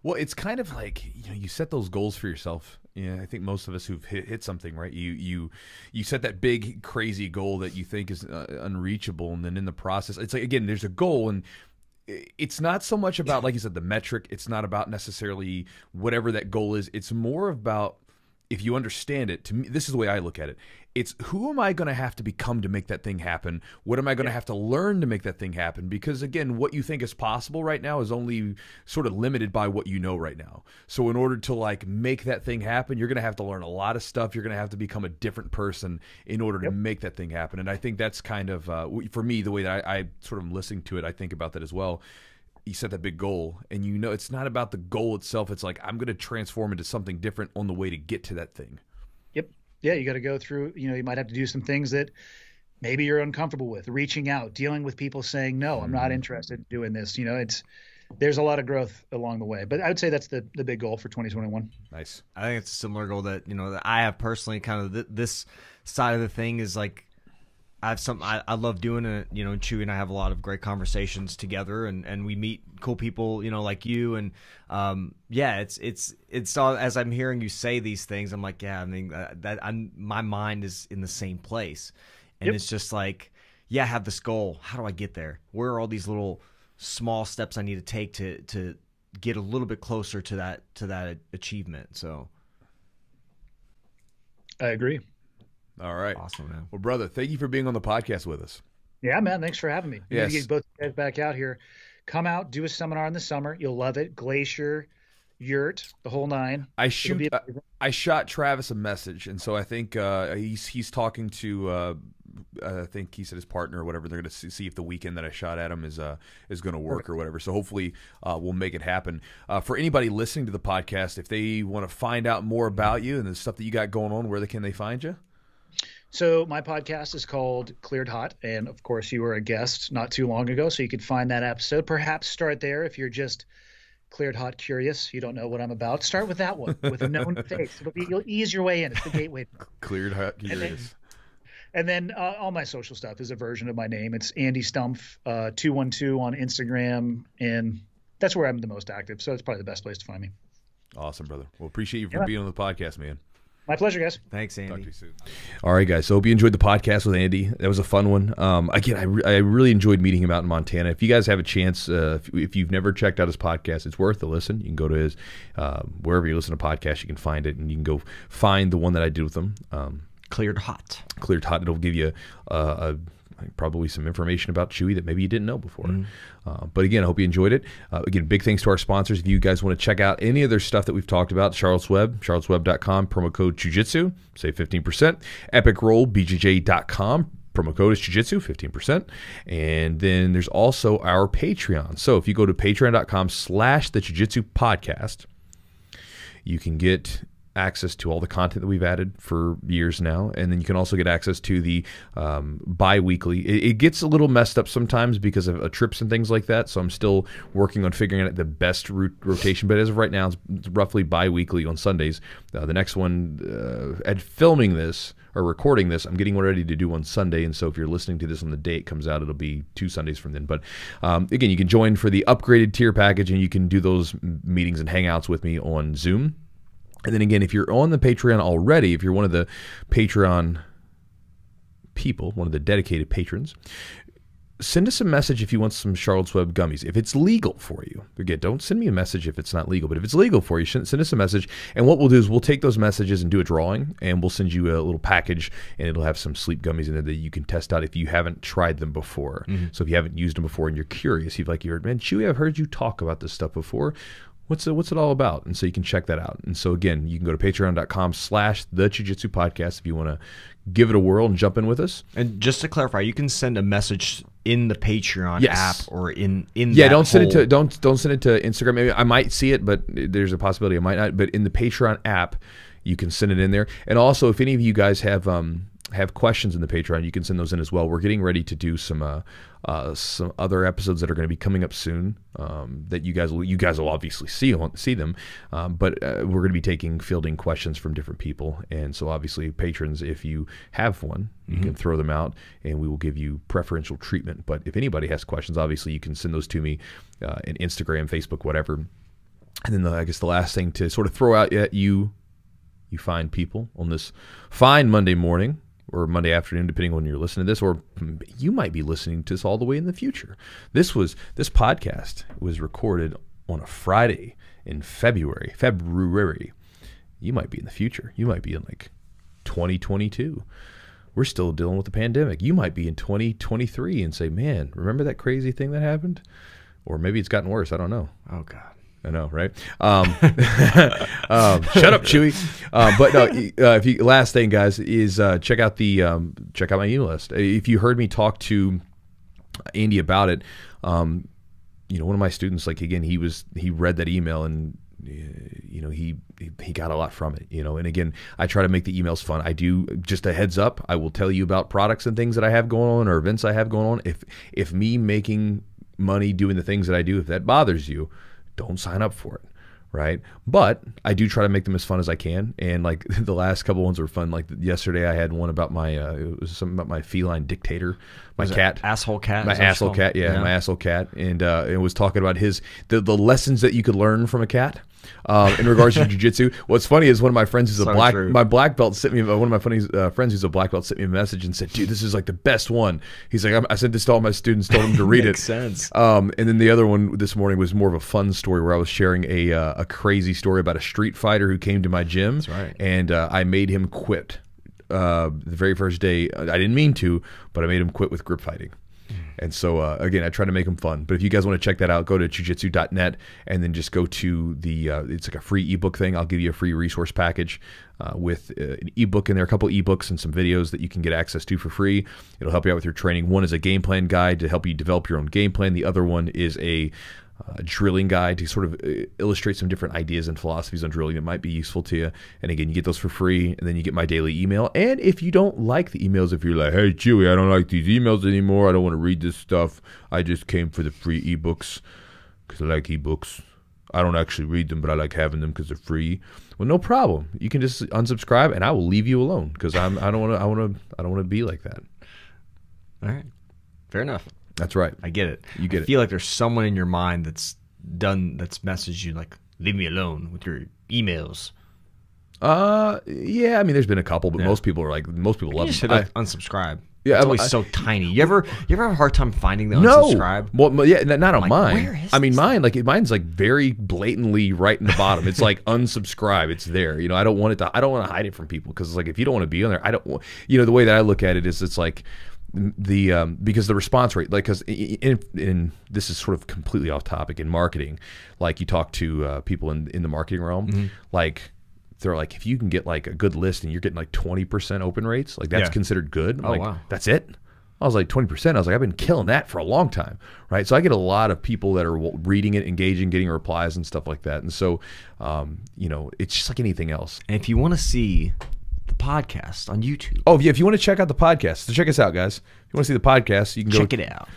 Well, it's kind of like, you set those goals for yourself. I think most of us who've hit something, right? You set that big, crazy goal that you think is unreachable. And then in the process, it's like, again, there's a goal, and it's not so much about, like you said, the metric. It's not about necessarily whatever that goal is. It's more about, if you understand it, to me, this is the way I look at it. It's, who am I going to have to become to make that thing happen? What am I going to have to learn to make that thing happen? Because again, what you think is possible right now is only sort of limited by what you know right now. So in order to make that thing happen, you're going to have to learn a lot of stuff. You're going to have to become a different person in order to make that thing happen. And I think that's kind of, for me, the way that I sort of am listening to it, I think about that as well. You set that big goal, and it's not about the goal itself. It's like, I'm going to transform into something different on the way to get to that thing. Yep. Yeah, you got to go through, you might have to do some things that maybe you're uncomfortable with, reaching out, dealing with people saying, no, I'm not interested in doing this. There's a lot of growth along the way, but I would say that's the big goal for 2021. Nice. I think it's a similar goal that, that I have personally. Kind of this side of the thing is like, I love doing it. Chewy and I have a lot of great conversations together, and we meet cool people, like you. And it's all, as I'm hearing you say these things, I'm like, yeah, I mean, my mind is in the same place. And it's just like, I have this goal. How do I get there? Where are all these little small steps I need to take to get a little bit closer to that achievement? So I agree. All right. Awesome, man. Well, brother, thank you for being on the podcast with us. Yeah, man. Thanks for having me. We Yes. need to get both guys back out here. Come out, do a seminar in the summer. You'll love it. Glacier, yurt, the whole nine. I shot Travis a message, and so I think he's talking to I think he said his partner or whatever. They're going to see if the weekend that I shot at him is going to work or whatever. So hopefully we'll make it happen. For anybody listening to the podcast, if they want to find out more about you and the stuff that you got going on, where can they find you? So my podcast is called Cleared Hot, and of course you were a guest not too long ago, so you could find that episode. Perhaps start there if you're just Cleared Hot curious. You don't know what I'm about. Start with that one with a known face. You'll ease your way in. It's the gateway. Cleared Hot curious. And then all my social stuff is a version of my name. It's Andy Stumpf 212 on Instagram, and that's where I'm the most active. So it's probably the best place to find me. Awesome, brother. Well, appreciate you for being on the podcast, man. My pleasure, guys. Thanks, Andy. Talk to you soon. All right, guys. So hope you enjoyed the podcast with Andy. That was a fun one. Again, I really enjoyed meeting him out in Montana. If you guys have a chance, if you've never checked out his podcast, it's worth a listen. You can go to his wherever you listen to podcasts, you can find it, and you can go find the one that I did with him. Cleared Hot. Cleared Hot. It'll give you probably some information about Chewy that maybe you didn't know before. But again, I hope you enjoyed it. Again, big thanks to our sponsors. If you guys want to check out any other stuff that we've talked about, Charlotte's Web, charlottesweb.com, promo code Jiu-Jitsu, save 15%. Roll BJJ.com, promo code is Jiu-Jitsu, 15%. And then there's also our Patreon. So if you go to patreon.com/the Jiu-Jitsu podcast, you can get access to all the content that we've added for years now, and then you can also get access to the bi-weekly. It gets a little messed up sometimes because of trips and things like that, so I'm still working on figuring out the best rotation, but as of right now, it's roughly bi-weekly on Sundays. The next one, at filming this or recording this, I'm getting ready to do on Sunday, and so if you're listening to this on the day it comes out, it'll be 2 Sundays from then. But again, you can join for the upgraded tier package, and you can do those meetings and hangouts with me on Zoom. And then again, if you're on the Patreon already, if you're one of the Patreon people, one of the dedicated patrons, send us a message if you want some Charlotte's Web gummies. If it's legal for you, again, don't send me a message if it's not legal, but if it's legal for you, send us a message. And what we'll do is we'll take those messages and do a drawing, and we'll send you a little package, and it'll have some sleep gummies in it that you can test out if you haven't tried them before. So if you haven't used them before and you're curious, you've heard, man, Chewy, I've heard you talk about this stuff before. what's it all about? And so you can check that out. And so again, you can go to patreon.com/the Jiu-Jitsu podcast if you want to give it a whirl and jump in with us. And just to clarify, you can send a message in the Patreon app or in don't send it to don't send it to Instagram. Maybe I might see it, but there's a possibility I might not. But in the Patreon app, you can send it in there. And also, if any of you guys have questions in the Patreon, you can send those in as well. We're getting ready to do some other episodes that are going to be coming up soon that you guys will obviously see them, but we're going to be fielding questions from different people. And so obviously patrons, if you have one, you can throw them out and we will give you preferential treatment. But if anybody has questions, obviously you can send those to me in Instagram, Facebook, whatever. And then I guess the last thing to sort of throw out at you fine people on this fine Monday morning or Monday afternoon, depending on when you're listening to this, or you might be listening to this all the way in the future. This podcast was recorded on a Friday in February. You might be in the future. You might be in like 2022. We're still dealing with the pandemic. You might be in 2023 and say, man, remember that crazy thing that happened? Or maybe it's gotten worse. I don't know. Oh, God. I know, right? Shut up, Chewy. But no, last thing, guys, is check out my email list. If you heard me talk to Andy about it, one of my students, like again, he read that email and he got a lot from it. And again, I try to make the emails fun. I do, just a heads up, I will tell you about products and things that I have going on or events I have going on. If me making money doing the things that I do, if that bothers you, don't sign up for it, right? But I do try to make them as fun as I can. And like the last couple ones were fun. Like yesterday, I had one about it was something about my feline dictator, my cat, asshole cat, my asshole cat, my asshole cat, and it was talking about the lessons that you could learn from a cat. In regards to jiu-jitsu. What's funny is one of my friends who's my black belt sent me, one of my funny friends who's a black belt sent me a message and said, dude, this is like the best one. He's like, I sent this to all my students, told them to read Makes it. sense. And then the other one this morning was more of a fun story where I was sharing a crazy story about a street fighter who came to my gym. That's right. And I made him quit the very first day. I didn't mean to, but I made him quit with grip fighting. And so, again, I try to make them fun. But if you guys want to check that out, go to jiu-jitsu.net and then just go to it's like a free ebook thing. I'll give you a free resource package with an ebook in there, a couple ebooks and some videos that you can get access to for free. It'll help you out with your training. One is a game plan guide to help you develop your own game plan. The other one is a drilling guide to sort of illustrate some different ideas and philosophies on drilling that might be useful to you. And again, you get those for free, and then you get my daily email. And if you don't like the emails, if you're like, hey, Chewy, I don't like these emails anymore, I don't want to read this stuff, I just came for the free ebooks because I like ebooks. I don't actually read them, but I like having them because they're free. Well, no problem. You can just unsubscribe, and I will leave you alone because I don't want to be like that. All right, fair enough. That's right. I get it. You get it. I feel like there's someone in your mind that's messaged you like, leave me alone with your emails. Yeah, I mean, there's been a couple, but most people love them. You should unsubscribe. Yeah, it's always so tiny. You ever have a hard time finding the unsubscribe? Well, yeah, not on mine. Where is I mean, mine's like very blatantly right in the bottom. It's like unsubscribe. It's there. I don't want to hide it from people because it's like if you don't want to be on there, I don't. The way that I look at it is it's like because the response rate, like, because in this is sort of completely off topic in marketing, like you talk to people in the marketing realm, like they're like, if you can get like a good list and you're getting like 20% open rates, like that's considered good. I'm like, wow, that's it. I was like 20%. I was like, I've been killing that for a long time, right? So I get a lot of people that are reading it, engaging, getting replies and stuff like that. And so, it's just like anything else. And if you want to see the podcast on YouTube. Oh, yeah, if you want to check out the podcast, so check us out, guys. If you want to see the podcast, you can go check it out.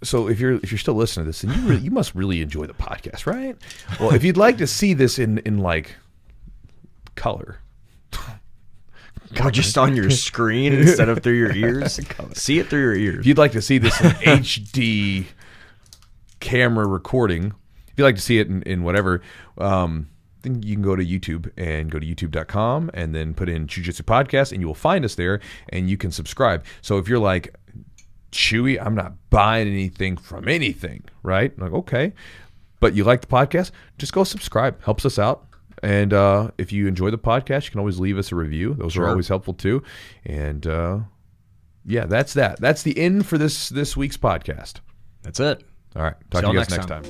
So if you're still listening to this, then you must really enjoy the podcast, right? Well, if you'd like to see this in like color, or just on your screen instead of through your ears, see it through your ears. If you'd like to see this in HD camera recording, if you'd like to see it in whatever, then you can go to YouTube and go to youtube.com and then put in Jiu-Jitsu Podcast and you will find us there and you can subscribe. So if you're like, Chewy, I'm not buying anything from anything, right? I'm like, okay. But you like the podcast, just go subscribe. Helps us out. And if you enjoy the podcast, you can always leave us a review. Those are always helpful too. And yeah, that's that. That's the end for this week's podcast. That's it. All right. Talk to you guys next time.